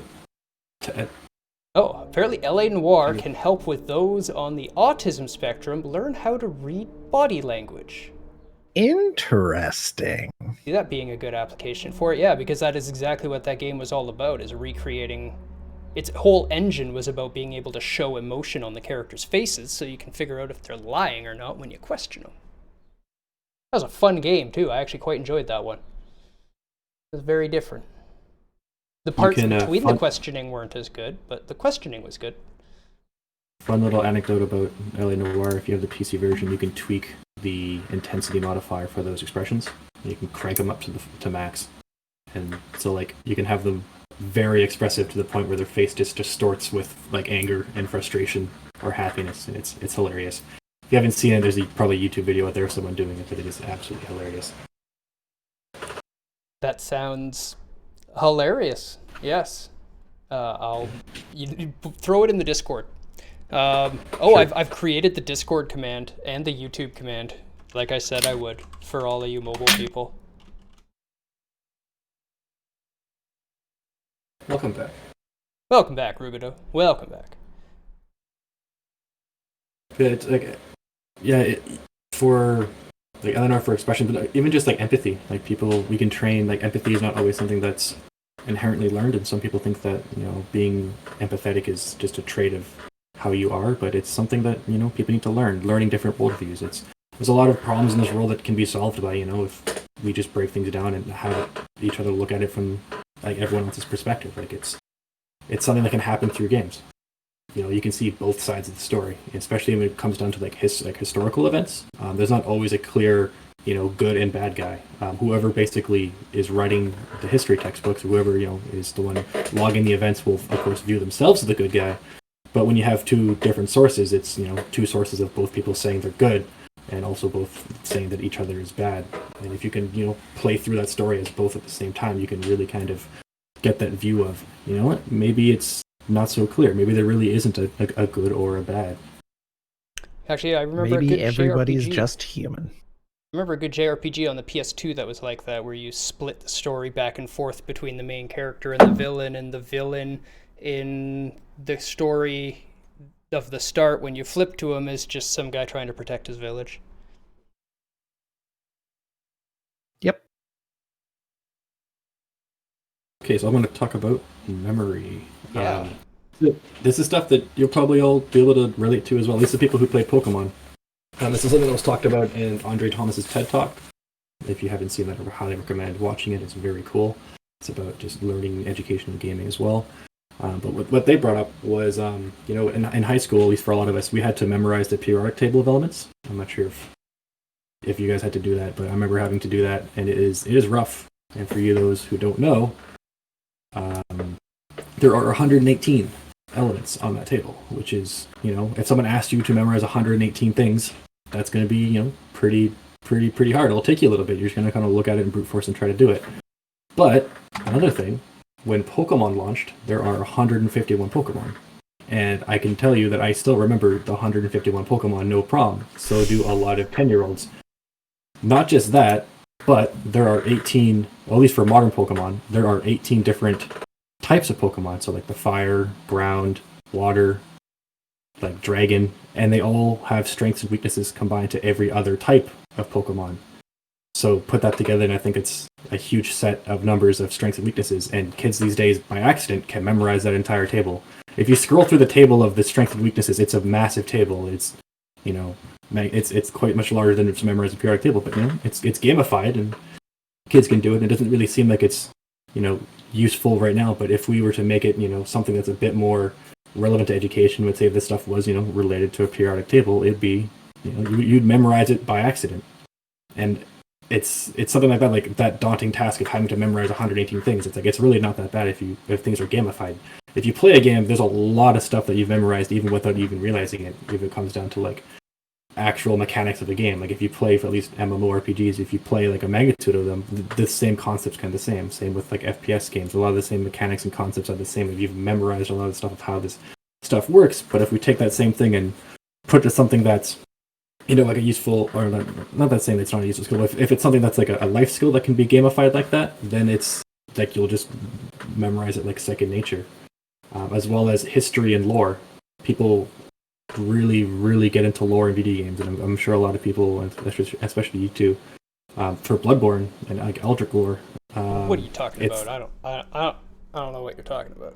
Oh, apparently LA Noire can help with those on the autism spectrum learn how to read body language. Interesting. See that being a good application for it, yeah, because that is exactly what that game was all about, is recreating... Its whole engine was about being able to show emotion on the characters' faces so you can figure out if they're lying or not when you question them. That was a fun game, too. I actually quite enjoyed that one. It was very different. The parts between the questioning weren't as good, but the questioning was good. Fun little anecdote about LA Noire. If you have the PC version, you can tweak the intensity modifier for those expressions. You can crank them up to max. And so, like, you can have them very expressive to the point where their face just distorts with, like, anger and frustration or happiness, and it's hilarious. If you haven't seen it, there's probably a YouTube video out there of someone doing it, but it is absolutely hilarious. That sounds hilarious. Yes. You throw it in the Discord. Sure. I've created the Discord command and the YouTube command, like I said I would, for all of you mobile people. Welcome back. Welcome back, Rubido. Welcome back. It's like, for like, I don't know for expression, but even just like empathy. Like, people, we can train. Like, empathy is not always something that's inherently learned, and some people think that, you know, being empathetic is just a trait of how you are, but it's something that, you know, people need to learn. Learning different worldviews. There's a lot of problems in this world that can be solved by, you know, if we just break things down and have each other look at it from, like, everyone else's perspective. Like, it's something that can happen through games. You know, you can see both sides of the story, especially when it comes down to like historical events. There's not always a clear, you know, good and bad guy. Whoever basically is writing the history textbooks, whoever, you know, is the one logging the events, will of course view themselves as the good guy. But when you have two different sources, it's, you know, two sources of both people saying they're good and also both saying that each other is bad. And if you can, you know, play through that story as both at the same time, you can really kind of get that view of, you know what, maybe it's not so clear. Maybe there really isn't a good or a bad. Actually, I remember maybe a good everybody's JRPG. just human. I remember a good JRPG on the PS2 that was like that, where you split the story back and forth between the main character and the villain in the story of the start, when you flip to him, is just some guy trying to protect his village. Yep. Okay, so I'm going to talk about memory. Yeah. This is stuff that you'll probably all be able to relate to as well, at least the people who play Pokemon. This is something that was talked about in Andre Thomas's TED Talk. If you haven't seen that, I would highly recommend watching it. It's very cool. It's about just learning education and gaming as well. But what they brought up was, in high school, at least for a lot of us, we had to memorize the periodic table of elements. I'm not sure if you guys had to do that, but I remember having to do that, and it is rough. And for you, those who don't know, there are 118 elements on that table, which is, if someone asked you to memorize 118 things, that's going to be, pretty hard. It'll take you a little bit. You're just going to kind of look at it and brute force and try to do it. But another thing, when Pokemon launched, there are 151 Pokemon. And I can tell you that I still remember the 151 Pokemon no problem. So do a lot of 10-year-olds. Not just that, but there are 18, well, at least for modern Pokemon, there are 18 different types of Pokemon. So like the fire, ground, water, like dragon, and they all have strengths and weaknesses combined to every other type of Pokemon. So put that together, and I think it's a huge set of numbers of strengths and weaknesses, and kids these days, by accident, can memorize that entire table. If you scroll through the table of the strengths and weaknesses, it's a massive table. It's, it's quite much larger than it's memorized a periodic table, but, it's gamified, and kids can do it, and it doesn't really seem like it's, useful right now, but if we were to make it, something that's a bit more relevant to education, would say if this stuff was, related to a periodic table, it'd be, you'd memorize it by accident. And it's something like that, like that daunting task of having to memorize 118 things. It's like, it's really not that bad if things are gamified. If you play a game, there's a lot of stuff that you've memorized even without even realizing it, if it comes down to like actual mechanics of the game. Like if you play, for at least MMORPGs, if you play like a magnitude of them, the same concepts kind of the same. Same with like FPS games. A lot of the same mechanics and concepts are the same. If you've memorized a lot of the stuff of how this stuff works, but if we take that same thing and put to something that's, like a useful, or not that saying it's not a useful skill, if it's something that's like a life skill that can be gamified like that, then it's like you'll just memorize it like second nature. As well as history and lore. People really, really get into lore in video games, and I'm sure a lot of people, especially you two, for Bloodborne and like Eldritch lore. What are you talking about? I don't know what you're talking about.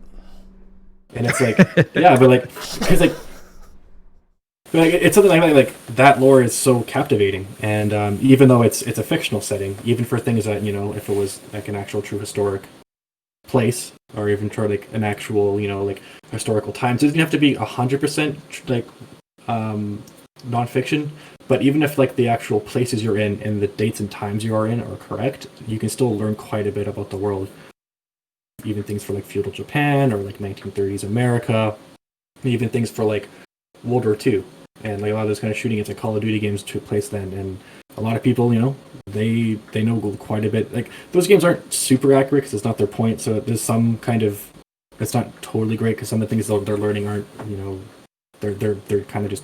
And it's like, yeah, but like, because like it's something like that lore is so captivating, and even though it's a fictional setting, even for things that if it was like an actual true historic place, or even for like an actual like historical times, it doesn't have to be 100% like nonfiction, but even if like the actual places you're in and the dates and times you are in are correct, you can still learn quite a bit about the world. Even things for like feudal Japan or like 1930s America, even things for like World War II, and like a lot of those kind of shooting games, like Call of Duty games, took place then, and a lot of people, they know quite a bit. Like those games aren't super accurate because it's not their point. So there's some kind of, it's not totally great because some of the things they're learning aren't, they're kind of just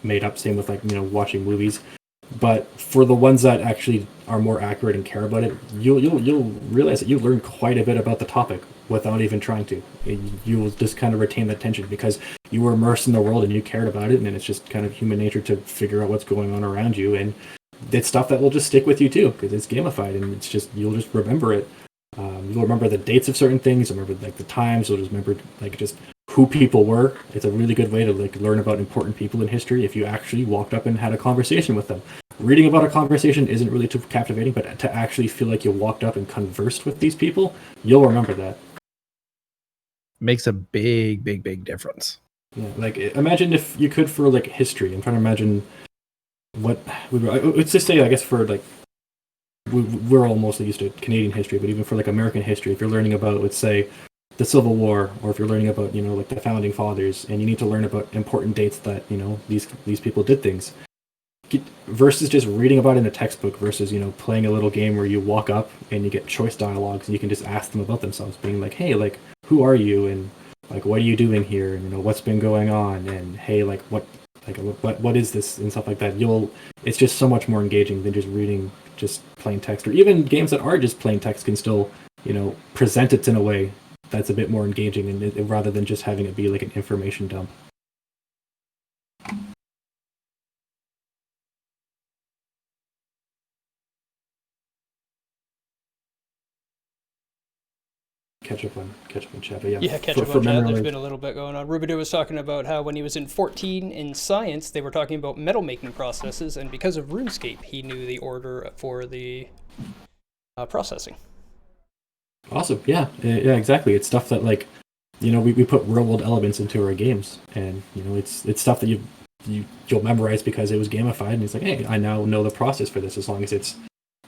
made up. Same with like watching movies. But for the ones that actually are more accurate and care about it, you'll realize that you learn quite a bit about the topic without even trying to. You will just kind of retain that tension because you were immersed in the world and you cared about it, and it's just kind of human nature to figure out what's going on around you, and it's stuff that will just stick with you too because it's gamified, and it's just, you'll just remember it. You'll remember the dates of certain things. You'll remember like the times. You'll just remember like just who people were. It's a really good way to like learn about important people in history if you actually walked up and had a conversation with them. Reading about a conversation isn't really too captivating, but to actually feel like you walked up and conversed with these people, you'll remember that. Makes a big difference. Yeah, like imagine if you could for like history. I'm trying to imagine what let's just say, I guess for like we're all mostly used to Canadian history, but even for like American history, if you're learning about, let's say, the Civil War, or if you're learning about like the founding fathers, and you need to learn about important dates that these people did things, versus just reading about it in a textbook, versus playing a little game where you walk up and you get choice dialogues and you can just ask them about themselves, being like, hey, like, who are you, and like, what are you doing here, and what's been going on, and hey, like, what is this, and stuff like that. It's just so much more engaging than just reading just plain text, or even games that are just plain text can still present it in a way that's a bit more engaging, and rather than just having it be like an information dump. catch up on chat. But Yeah, catch up on chat. There's been a little bit going on. Rubidoo was talking about how when he was in 14 in science, they were talking about metal making processes, and because of RuneScape, he knew the order for the processing. Awesome. Yeah, exactly. It's stuff that, like, you know, we put real world elements into our games, and you know, it's stuff that you'll memorize because it was gamified, and it's like, hey, I now know the process for this, as long as it's,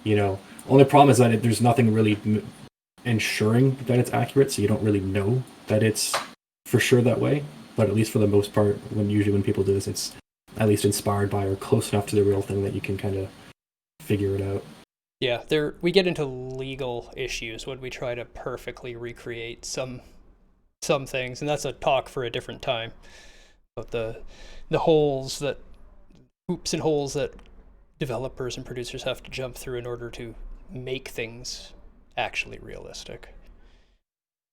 you know, only problem is that there's nothing really ensuring that it's accurate, so you don't really know that it's for sure that way. But at least for the most part, when people do this, it's at least inspired by or close enough to the real thing that you can kind of figure it out. Yeah, we get into legal issues when we try to perfectly recreate some things, and that's a talk for a different time. But the hoops and holes that developers and producers have to jump through in order to make things actually realistic.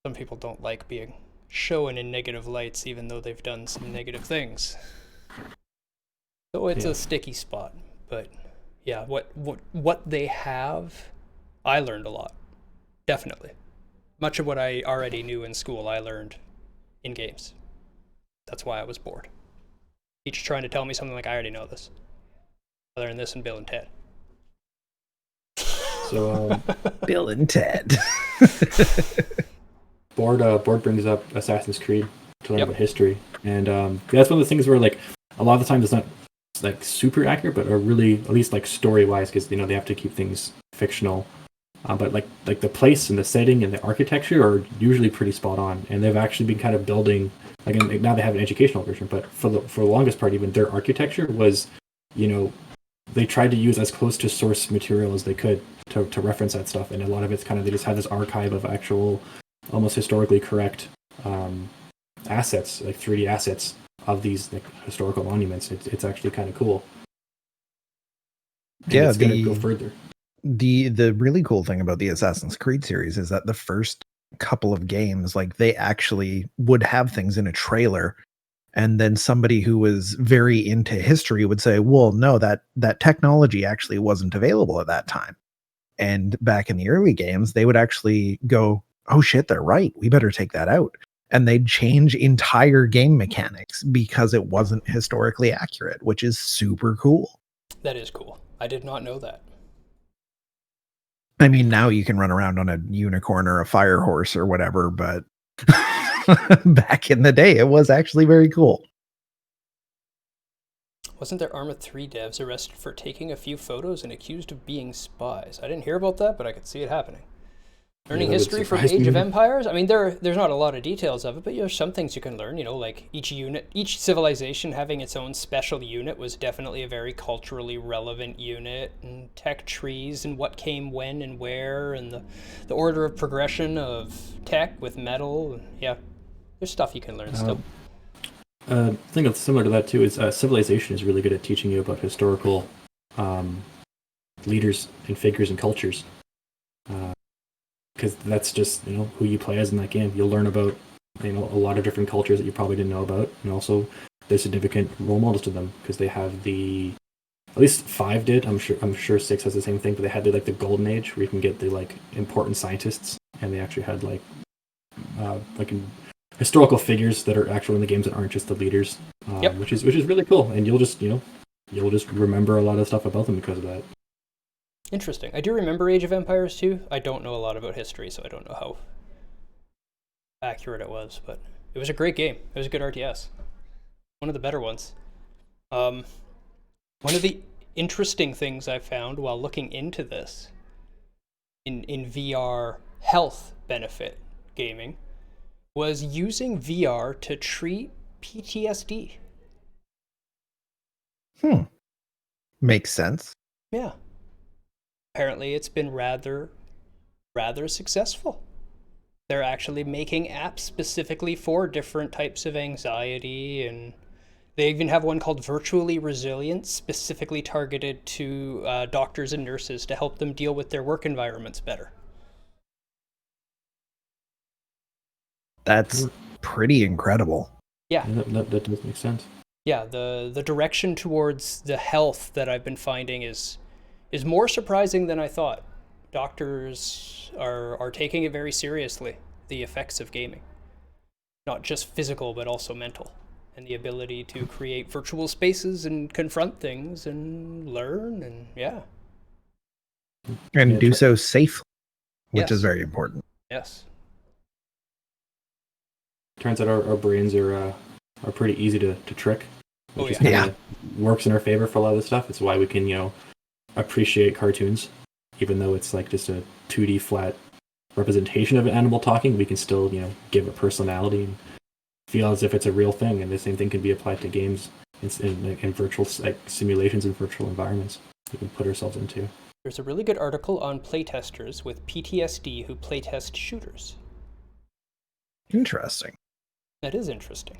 Some people don't like being shown in negative lights, even though they've done some negative things. So it's a sticky spot, but yeah, what they have, I learned a lot. Definitely. Much of what I already knew in school, I learned in games. That's why I was bored. Each trying to tell me something like, I already know this. I learned this in Bill and Ted. So, Bill and Ted. Board brings up Assassin's Creed to learn about history, and that's one of the things where, like, a lot of the time it's not like super accurate, but are really, at least like story wise, because, you know, they have to keep things fictional. But like the place and the setting and the architecture are usually pretty spot on, and they've actually been kind of building, like, now they have an educational version, but for the longest part, even their architecture was, you know, they tried to use as close to source material as they could to reference that stuff, and a lot of it's kind of, they just have this archive of actual almost historically correct assets, like 3D assets of these, like, historical monuments. It's actually kind of cool. And it's gonna go further. The really cool thing about the Assassin's Creed series is that the first couple of games, like, they actually would have things in a trailer, and then somebody who was very into history would say, well, no, that technology actually wasn't available at that time. And back in the early games, they would actually go, oh shit, they're right, we better take that out. And they'd change entire game mechanics because it wasn't historically accurate, which is super cool. That is cool. I did not know that. I mean, now you can run around on a unicorn or a fire horse or whatever, but back in the day, it was actually very cool. Wasn't there Arma 3 devs arrested for taking a few photos and accused of being spies? I didn't hear about that, but I could see it happening. Learning history from Age of Empires? I mean, there's not a lot of details of it, but there's some things you can learn, you know, like each civilization having its own special unit was definitely a very culturally relevant unit, and tech trees and what came when and where, and the order of progression of tech with metal. Yeah, there's stuff you can learn still. I think it's similar to that too, is Civilization is really good at teaching you about historical leaders and figures and cultures. Because that's just, you know, who you play as in that game. You'll learn about, you know, a lot of different cultures that you probably didn't know about, and also there's significant role models to them, because they have at least 5 did. I'm sure 6 has the same thing, but they had the golden age where you can get the, like, important scientists, and they actually had like historical figures that are actually in the games that aren't just the leaders, which is really cool. And you'll just remember a lot of stuff about them because of that. Interesting. I do remember Age of Empires 2. I don't know a lot about history, so I don't know how accurate it was, but it was a great game. It was a good RTS. One of the better ones. One of the interesting things I found while looking into this in VR health benefit gaming was using VR to treat PTSD. Makes sense. Yeah. Apparently it's been rather successful. They're actually making apps specifically for different types of anxiety, and they even have one called Virtually Resilient, specifically targeted to doctors and nurses to help them deal with their work environments better. That's pretty incredible. Yeah. That does make sense. Yeah, the direction towards the health that I've been finding is more surprising than I thought. Doctors are taking it very seriously. the effects of gaming. Not just physical, but also mental. And the ability to create virtual spaces and confront things and learn and And do so safely, which Yes. is very important. Yes. Turns out our brains are pretty easy to trick, which Oh, is yeah. kind of works in our favor for a lot of this stuff. It's why we can, appreciate cartoons, even though it's like just a 2D flat representation of an animal talking. We can still, give it personality and feel as if it's a real thing. And the same thing can be applied to games in virtual simulations and virtual environments we can put ourselves into. There's a really good article on playtesters with PTSD who playtest shooters. Interesting. That is interesting.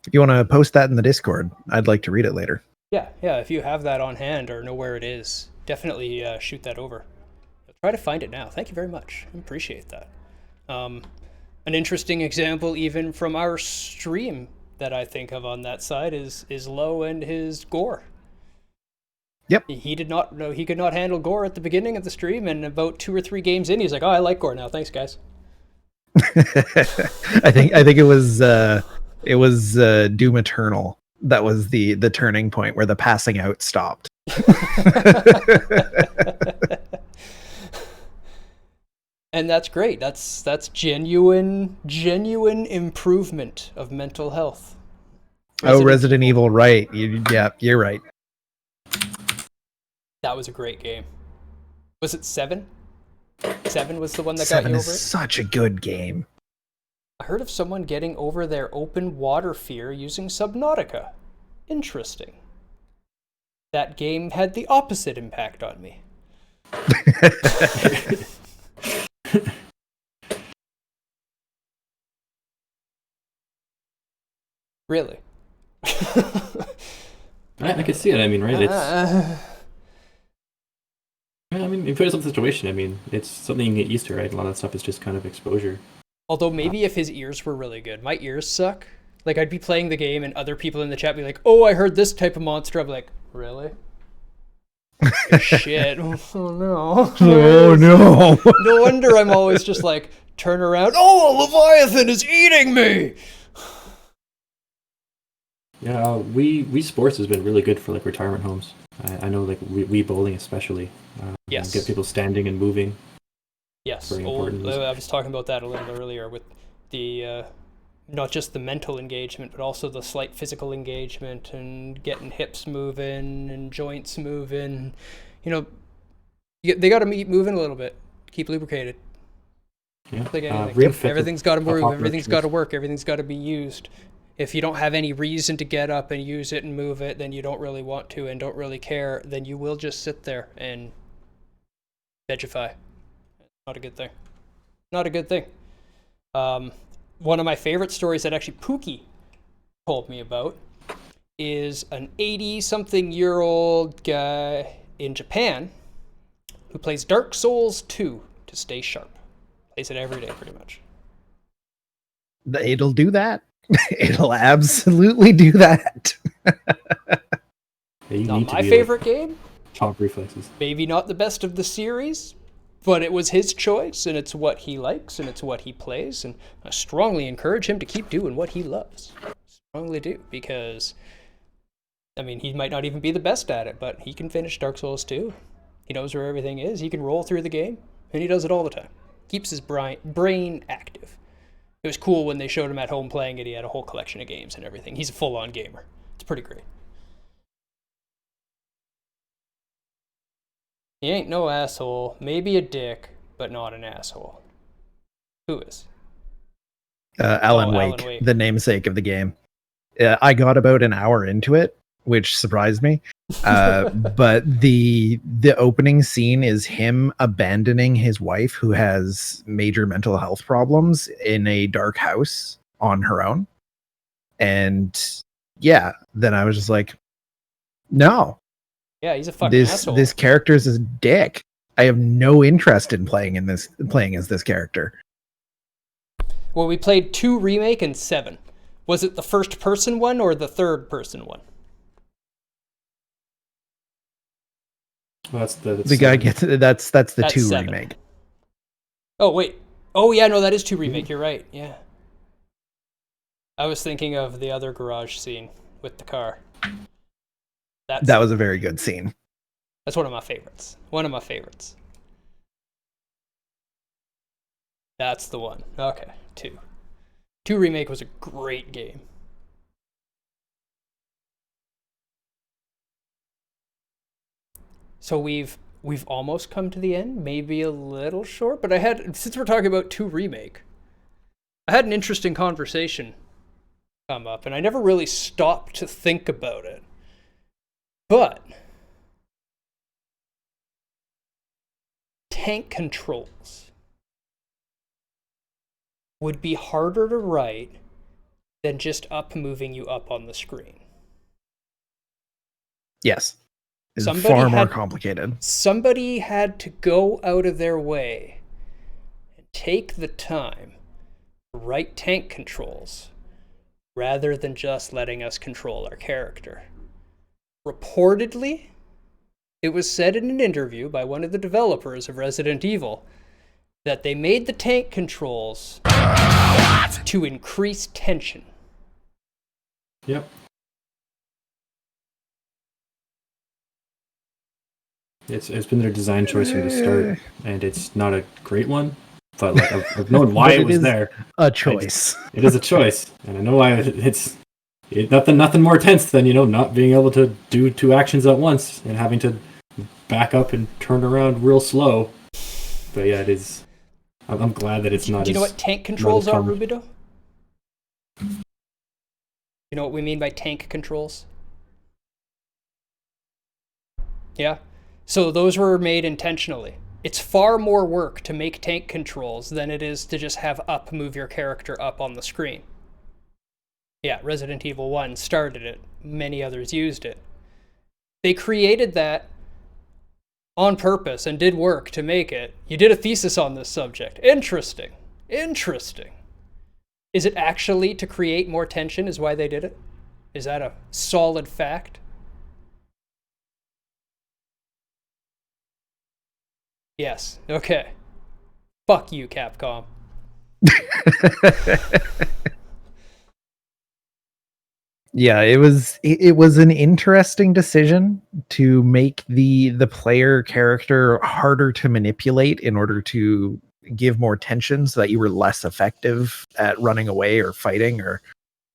If you want to post that in the Discord, I'd like to read it later. Yeah, if you have that on hand or know where it is, definitely shoot that over. I'll try to find it now. Thank you very much. I appreciate that. An interesting example even from our stream that I think of on that side is Low and his gore. Yep. He did not know he could not handle gore at the beginning of the stream, and about 2 or 3 games in, he's like, "Oh, I like gore now. Thanks, guys." I think it was Doom Eternal that was the turning point where the passing out stopped. And that's great. That's genuine improvement of mental health. Resident Evil, right? You're right. That was a great game. Was it 7? 7 was the one that 7 got you is over it? such a good game. I heard of someone getting over their open water fear using Subnautica. Interesting. That game had the opposite impact on me. Really? I can see it. I mean, right? You put yourself in a situation. It's something you can get used to, right? A lot of that stuff is just kind of exposure. Although maybe if his ears were really good. My ears suck. Like, I'd be playing the game and other people in the chat be like, "Oh, I heard this type of monster." I'm like, "Really?" Shit. Oh no. Oh no. No wonder I'm always just like, turn around. "Oh, a Leviathan is eating me!" Yeah, Wii Sports has been really good for like retirement homes. I know like Wii Bowling especially. Yes. Get people standing and moving. Yes. Very important. I was talking about that a little earlier with the not just the mental engagement, but also the slight physical engagement and getting hips moving and joints moving. They got to keep moving a little bit, keep lubricated. Yeah. Like anything. Everything's got to move. Everything's got to work. Everything's got to be used. If you don't have any reason to get up and use it and move it, then you don't really want to and don't really care. Then you will just sit there and vegify. Not a good thing. Not a good thing. One of my favorite stories that actually Pookie told me about is an 80-something-year-old guy in Japan who plays Dark Souls 2 to stay sharp. Plays it every day, pretty much. It'll do that. It'll absolutely do that. Not my favorite game. Top reflexes. Maybe not the best of the series, but it was his choice, and it's what he likes, and it's what he plays, and I strongly encourage him to keep doing what he loves. Strongly do, because, he might not even be the best at it, but he can finish Dark Souls 2. He knows where everything is, he can roll through the game, and he does it all the time. Keeps his brain active. It was cool when they showed him at home playing it. He had a whole collection of games and everything. He's a full-on gamer. It's pretty great. He ain't no asshole. Maybe a dick, but not an asshole. Who is? Alan Wake, the namesake of the game. I got about an hour into it, which surprised me. But the opening scene is him abandoning his wife, who has major mental health problems, in a dark house on her own. And yeah, then I was just like, no. Yeah, he's a fucking asshole. This character's a dick. I have no interest in playing as this character. Well, we played 2 remake and 7. Was it the first person one or the third person one? Well, that's the guy gets that's the 2 7. remake. Oh wait, Oh yeah, no, that is 2 remake. You're right. Yeah. I was thinking of the other garage scene with the car. That was a very good scene. That's one of my favorites. One of my favorites. That's the one. Okay, 2. 2 remake was a great game. So we've almost come to the end, maybe a little short, but since we're talking about 2 remake, I had an interesting conversation come up, and I never really stopped to think about it. But tank controls would be harder to write than just moving you up on the screen. Yes. It's far more complicated. Somebody had to go out of their way and take the time to write tank controls rather than just letting us control our character. Reportedly, it was said in an interview by one of the developers of Resident Evil that they made the tank controls to increase tension. Yep. It's been their design choice from the start, and it's not a great one, but like I've known why it was there. A choice. It is a choice, and I know why it's nothing more tense than not being able to do 2 actions at once and having to back up and turn around real slow. But yeah, it is. I'm glad that it's not. Do you know what tank controls are, Rubido? You know what we mean by tank controls? Yeah. So those were made intentionally. It's far more work to make tank controls than it is to just have move your character up on the screen. Yeah, Resident Evil 1 started it. Many others used it. They created that on purpose and did work to make it. You did a thesis on this subject. Interesting. Interesting. Is it actually to create more tension is why they did it? Is that a solid fact? Yes. Okay. Fuck you, Capcom. Yeah, it was an interesting decision to make the player character harder to manipulate in order to give more tension so that you were less effective at running away or fighting or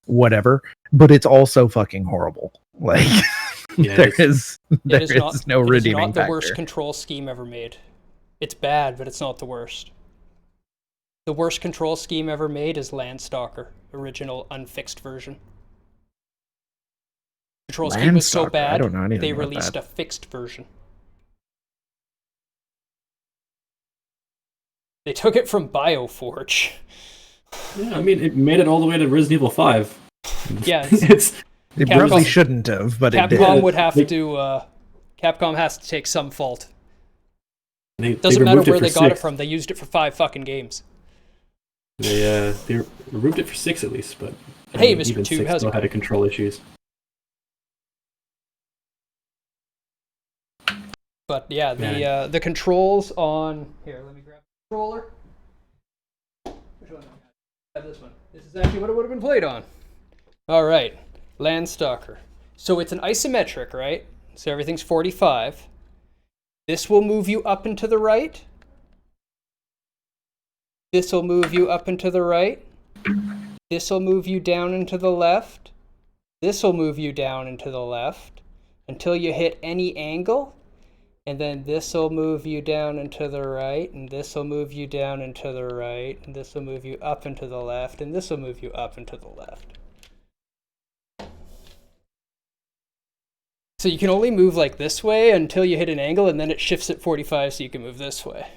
whatever. But it's also fucking horrible. Like Yeah, there is no It is redeeming not the factor. worst control scheme ever made. It's bad, but it's not the worst. The worst control scheme ever made is Landstalker, original unfixed version. Control scheme was so Landstalker? bad, I don't know anything they about released that. a fixed version. They took it from BioForge. Yeah, I mean, it made it all the way to Resident Evil 5. Yeah, It's It Capcom- probably shouldn't have, but it did. Capcom would have to. Capcom has to take some fault. they Doesn't matter removed it where for they got it 6. from. They used it for 5 fucking games. They removed it for 6 at least, but Hey, Mr. even Tube, 6 how's it still had control issues. But yeah, the controls on here. Let me grab the controller. Which one? I have this one. This is actually what it would have been played on. All right, Landstalker. So it's an isometric, right? So everything's 45. This will move you up and to the right. This will move you up and to the right. This will move you down and to the left. This will move you down and to the left until you hit any angle. And then this will move you down and to the right, and this will move you down and to the right, and this will move you up and to the left, and this will move you up and to the left. So you can only move like this way until you hit an angle, and then it shifts at 45 so you can move this way.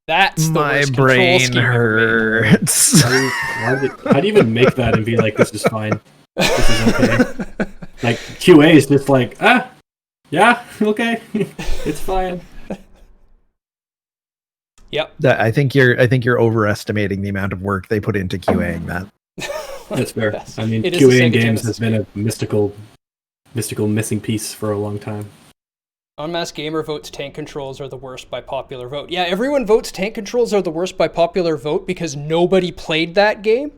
That's the My worst control brain scheme ever made. hurts. How do you even make that and be like, this is fine? This is okay. Like, QA is just like, yeah, okay, it's fine. Yep. I think you're overestimating the amount of work they put into QAing that. That's fair. Yes. I mean, It is a QA in Sega games Genesis has been a mystical missing piece for a long time. On Mass Gamer votes tank controls are the worst by popular vote. Yeah, everyone votes tank controls are the worst by popular vote because nobody played that game.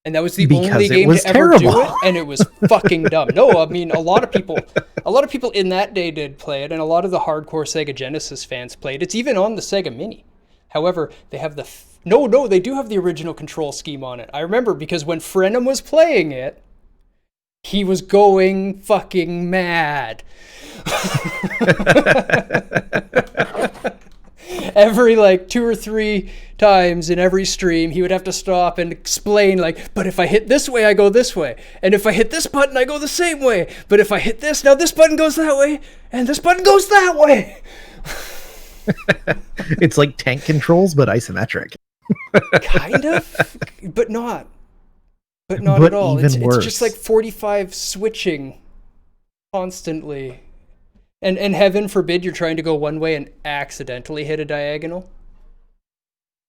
And that was the only game to ever do it, and it was fucking dumb. No, I mean a lot of people in that day did play it, and a lot of the hardcore Sega Genesis fans played. It's even on the Sega Mini. However, they have the they do have the original control scheme on it. I remember because when Frenum was playing it, he was going fucking mad. Every like 2 or 3 times in every stream, he would have to stop and explain like, but if I hit this way, I go this way. And if I hit this button, I go the same way. But if I hit this, now this button goes that way, and this button goes that way. It's like tank controls, but isometric. Kind of, but not. But not at all. Even worse. It's just like 45 switching constantly. And heaven forbid you're trying to go one way and accidentally hit a diagonal.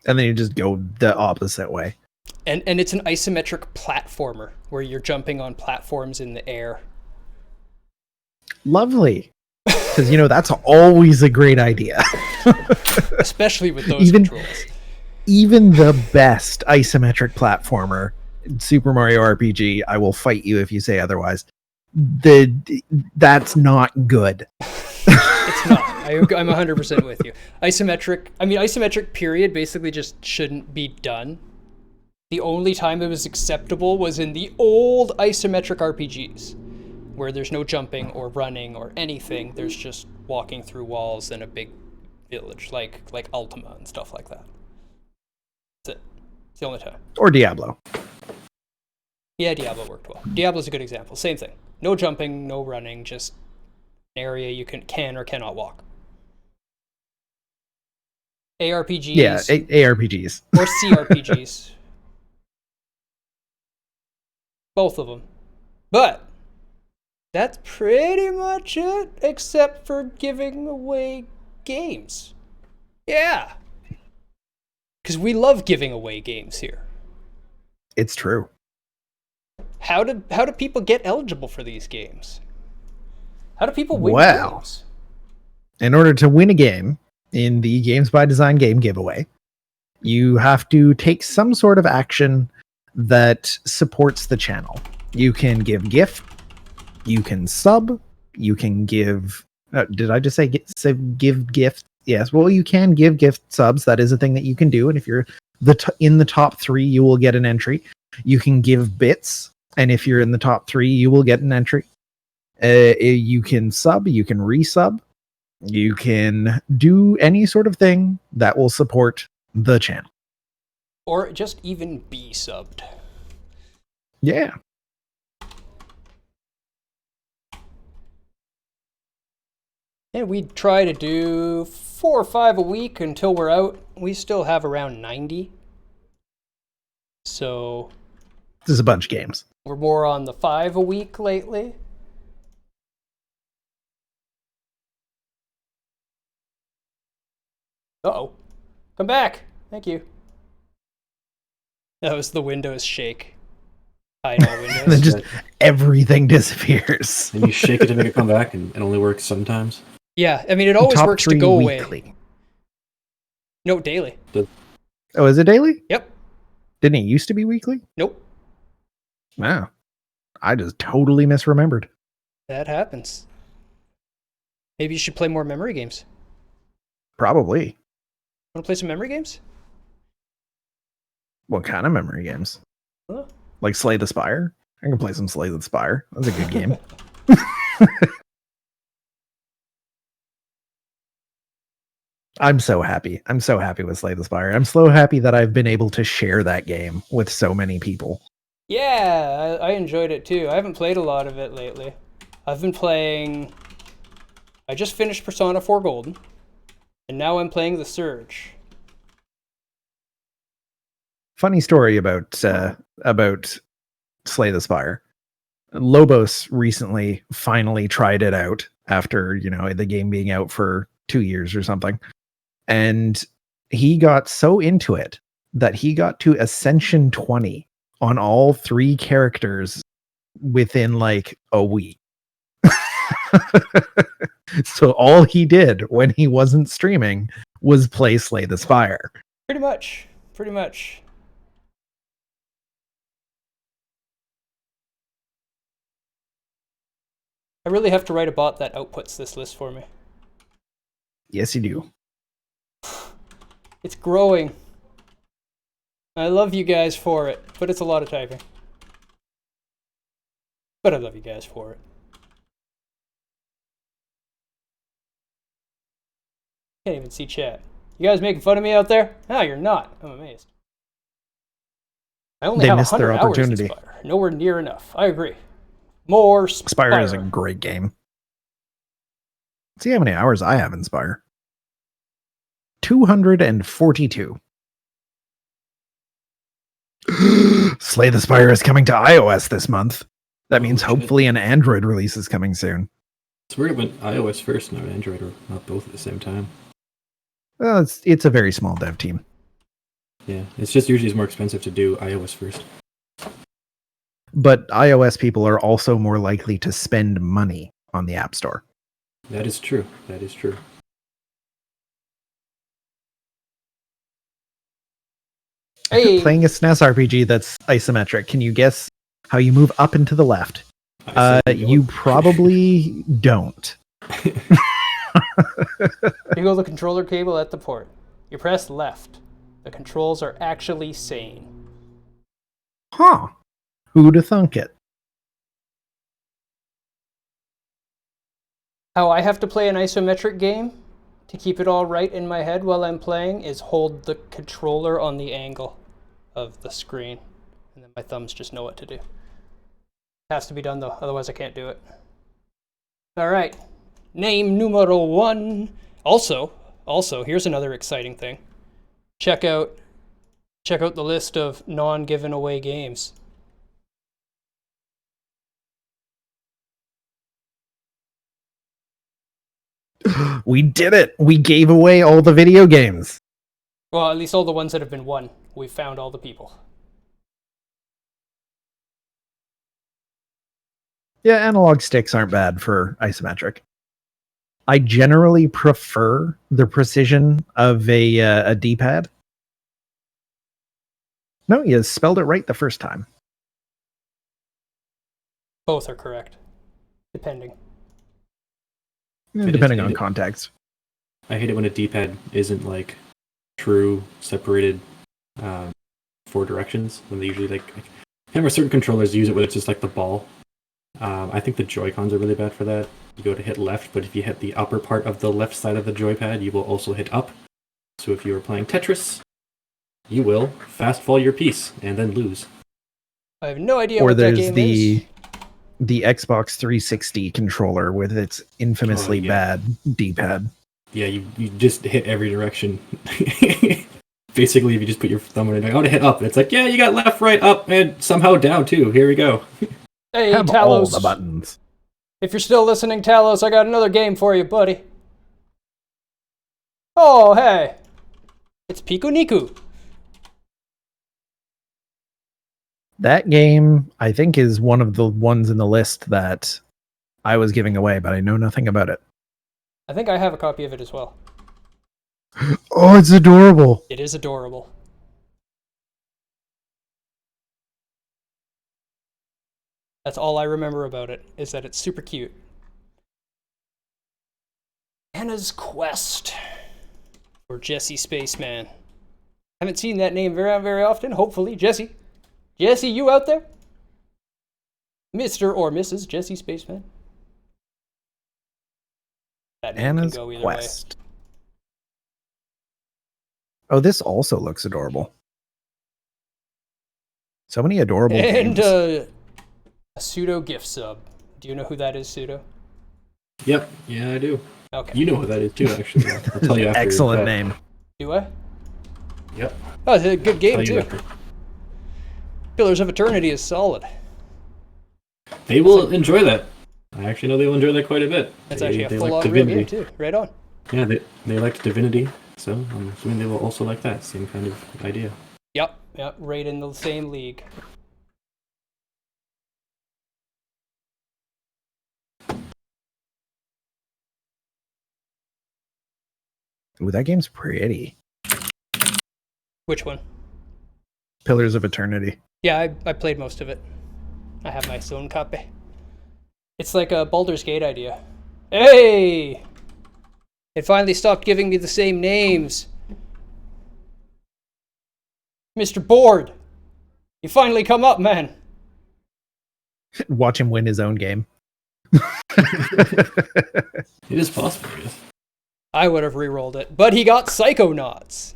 And then you just go the opposite way. And it's an isometric platformer where you're jumping on platforms in the air. Lovely. Because, that's always a great idea. Especially with those controls. Even the best isometric platformer, Super Mario RPG, I will fight you if you say otherwise. That's not good. It's not. I'm 100% with you. Isometric period basically just shouldn't be done. The only time it was acceptable was in the old isometric RPGs, where there's no jumping or running or anything. There's just walking through walls in a big village, like Ultima and stuff like that. That's it. It's the only time. Or Diablo. Yeah, Diablo worked well. Diablo's a good example. Same thing. No jumping, no running, just an area you can or cannot walk. ARPGs. Yeah, ARPGs. Or CRPGs. Both of them. But that's pretty much it, except for giving away games. Yeah. Because we love giving away games here. It's true. How do people get eligible for these games? How do people win games? In order to win a game in the Games by Design game giveaway, you have to take some sort of action that supports the channel. You can give gift, you can sub, you can give... did I just say give gift? Yes, well, you can give gift subs. That is a thing that you can do, and if you're in the top 3, you will get an entry. You can give bits, and if you're in the top 3, you will get an entry. You can sub, you can resub, you can do any sort of thing that will support the channel. Or just even be subbed. Yeah. And we try to do 4 or 5 a week until we're out. We still have around 90. So... This is a bunch of games. We're more on the 5 a week lately. Uh-oh. Come back. Thank you. That was the Windows shake. Hide all windows. Then just everything disappears. And you shake it to make it come back, and it only works sometimes. Yeah, I mean, it always Top works to 3 go weekly. away. No, daily. Oh, is it daily? Yep. Didn't it used to be weekly? Nope. Wow. I just totally misremembered. That happens. Maybe you should play more memory games. Probably. Want to play some memory games? What kind of memory games? Huh? Like Slay the Spire? I can play some Slay the Spire. That's a good game. I'm so happy. I'm so happy with Slay the Spire. I'm so happy that I've been able to share that game with so many people. Yeah, I enjoyed it too. I haven't played a lot of it lately. I've been playing... I just finished Persona 4 Golden, and now I'm playing The Surge. Funny story about Slay the Spire. Lobos recently finally tried it out after, the game being out for 2 years or something. And he got so into it that he got to Ascension 20 on all 3 characters within like a week. So all he did when he wasn't streaming was play Slay the Spire. Pretty much. Pretty much. I really have to write a bot that outputs this list for me. Yes, you do. It's growing. I love you guys for it, but it's a lot of typing. But I love you guys for it. Can't even see chat. You guys making fun of me out there? No, you're not. I'm amazed. I only They have missed their 100 hours in opportunity. Spire. Nowhere near enough. I agree. More Spire. Spire is a great game. See how many hours I have in Spire. 242. Slay the Spire is coming to iOS this month. That means shit. hopefully an Android release is coming soon. It's weird it went iOS first, not Android, or not both at the same time. Well, it's a very small dev team. Yeah, it's just usually it's more expensive to do iOS first. But iOS people are also more likely to spend money on the App Store. That is true. That is true. Hey, Playing a SNES RPG that's isometric, can you guess how you move up and to the left? I said You probably don't. you go the controller cable at the port. You press left. The controls are actually sane. Huh. Who'da thunk it? How I have to play an isometric game to keep it all right in my head while I'm playing is hold the controller on the angle of the screen. And then my thumbs just know what to do. Has to be done though, otherwise I can't do it. Alright. Name numero 1. Also, here's another exciting thing. Check out the list of non-given away games. We did it! We gave away all the video games. Well, at least all the ones that have been won. We found all the people. Yeah, analog sticks aren't bad for isometric. I generally prefer the precision of a D-pad. No, you spelled it right the first time. Both are correct. Depending. Depending on context. I hate it when a D-pad isn't like true separated 4 directions. When they usually like remember certain controllers use it where it's just like the ball. I think the Joy-Cons are really bad for that. You go to hit left, but if you hit the upper part of the left side of the joypad, you will also hit up. So if you are playing Tetris, you will fast fall your piece and then lose. I have no idea Or what that there's game is. the Xbox 360 controller with its infamously bad D-pad. Yeah, you just hit every direction. Basically, if you just put your thumb on it, I want to hit up. It's like, yeah, you got left, right, up, and somehow down too. Here we go. Hey, Have all Talos. the buttons. If you're still listening, Talos, I got another game for you, buddy. Oh, hey. It's Piku Niku. That game, I think, is one of the ones in the list that I was giving away, but I know nothing about it. I think I have a copy of it as well. Oh, it's adorable. It is adorable. That's all I remember about it, is that it's super cute. Anna's Quest. Or Jesse Spaceman. Haven't seen that name very often. Hopefully, Jesse. Jesse, you out there? Mr. or Mrs. Jesse Spaceman. That name Anna's can go either Quest. Oh, this also looks adorable. So many adorable way. And games. a pseudo gift sub. Do you know who that is, pseudo? Yep, yeah, I do. Okay. You know who that is too, actually. I'll tell you after. Excellent but- name. Do I? Yep. Oh, it's a good game Tell you too. after. Pillars of Eternity is solid. They will enjoy that. I actually know they will enjoy that quite a bit. That's They- actually a they full-on like real Divinity. game too. Right on. Yeah, they liked Divinity, so I'm assuming they will also like that. Same kind of idea. Yep, right in the same league. Ooh, that game's pretty. Which one? Pillars of Eternity. Yeah, I played most of it. I have my own copy. It's like a Baldur's Gate idea. Hey! It finally stopped giving me the same names. Mr. Board! You finally come up, man. Watch him win his own game. It is possible, yes. I would have re-rolled it, but he got Psychonauts.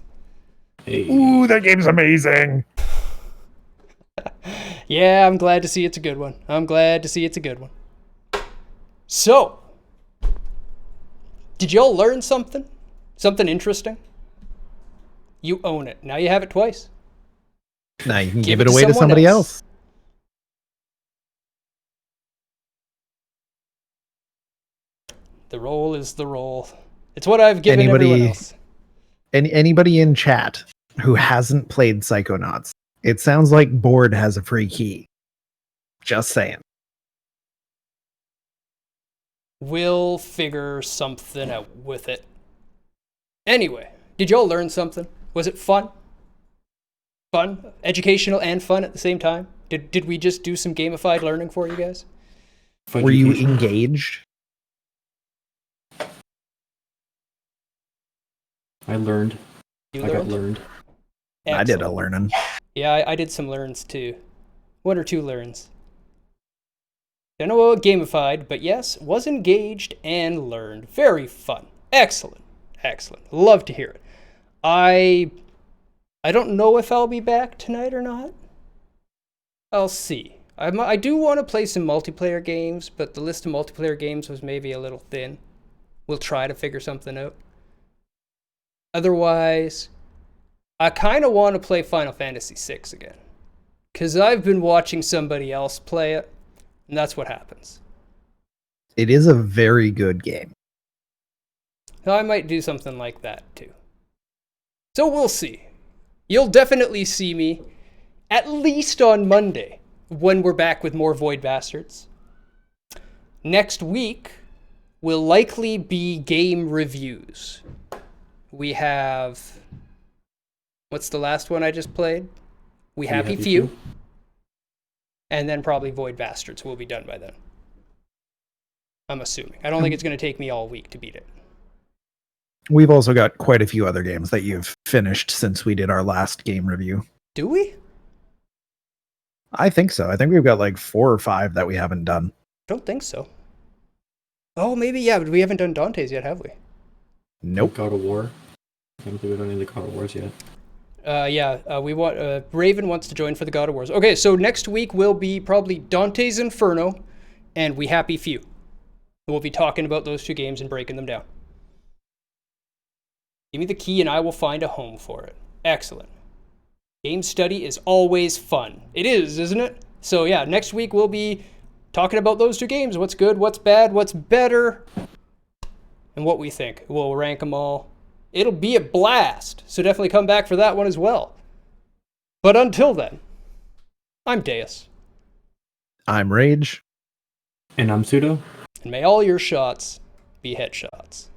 Hey. Ooh, that game's amazing. Yeah, I'm glad to see it's a good one. So, did y'all learn something? Something interesting? You own it. Now you have it twice. Now you can give it away to somebody else. The roll is the roll. It's what I've given everyone else. Anybody in chat who hasn't played Psychonauts, it sounds like Board has a free key. Just saying. We'll figure something out with it. Anyway, did y'all learn something? Was it fun? Fun? Educational and fun at the same time? Did we just do some gamified learning for you guys? Were you engaged? I learned. You I got learned. I did a learning. Yeah, I did some learns too. 1 or 2 learns. Don't know about gamified, but yes, was engaged and learned. Very fun. Excellent. Excellent. Love to hear it. I don't know if I'll be back tonight or not. I'll see. I do want to play some multiplayer games, but the list of multiplayer games was maybe a little thin. We'll try to figure something out. Otherwise, I kind of want to play Final Fantasy VI again. Because I've been watching somebody else play it, and that's what happens. It is a very good game. So I might do something like that too. So we'll see. You'll definitely see me at least on Monday when we're back with more Void Bastards. Next week will likely be game reviews. We have... What's the last one I just played? We Happy Few. And then probably Void Bastards will be done by then. I'm assuming. I don't think it's going to take me all week to beat it. We've also got quite a few other games that you've finished since we did our last game review. Do we? I think so. I think we've got like 4 or 5 that we haven't done. Don't think so. Oh, maybe, yeah, but we haven't done Dante's yet, have we? Nope. God of War. I don't think we've done any of the God of Wars yet. We want Raven wants to join for the God of Wars. Okay, so next week will be probably Dante's Inferno and We Happy Few. We'll be talking about those 2 games and breaking them down. Give me the key and I will find a home for it. Excellent. Game study is always fun. It is, isn't it? So yeah, next week we'll be talking about those 2 games. What's good, what's bad, what's better, and what we think. We'll rank them all. It'll be a blast, so definitely come back for that one as well. But until then, I'm Deus. I'm Rage. And I'm Pseudo. And may all your shots be headshots.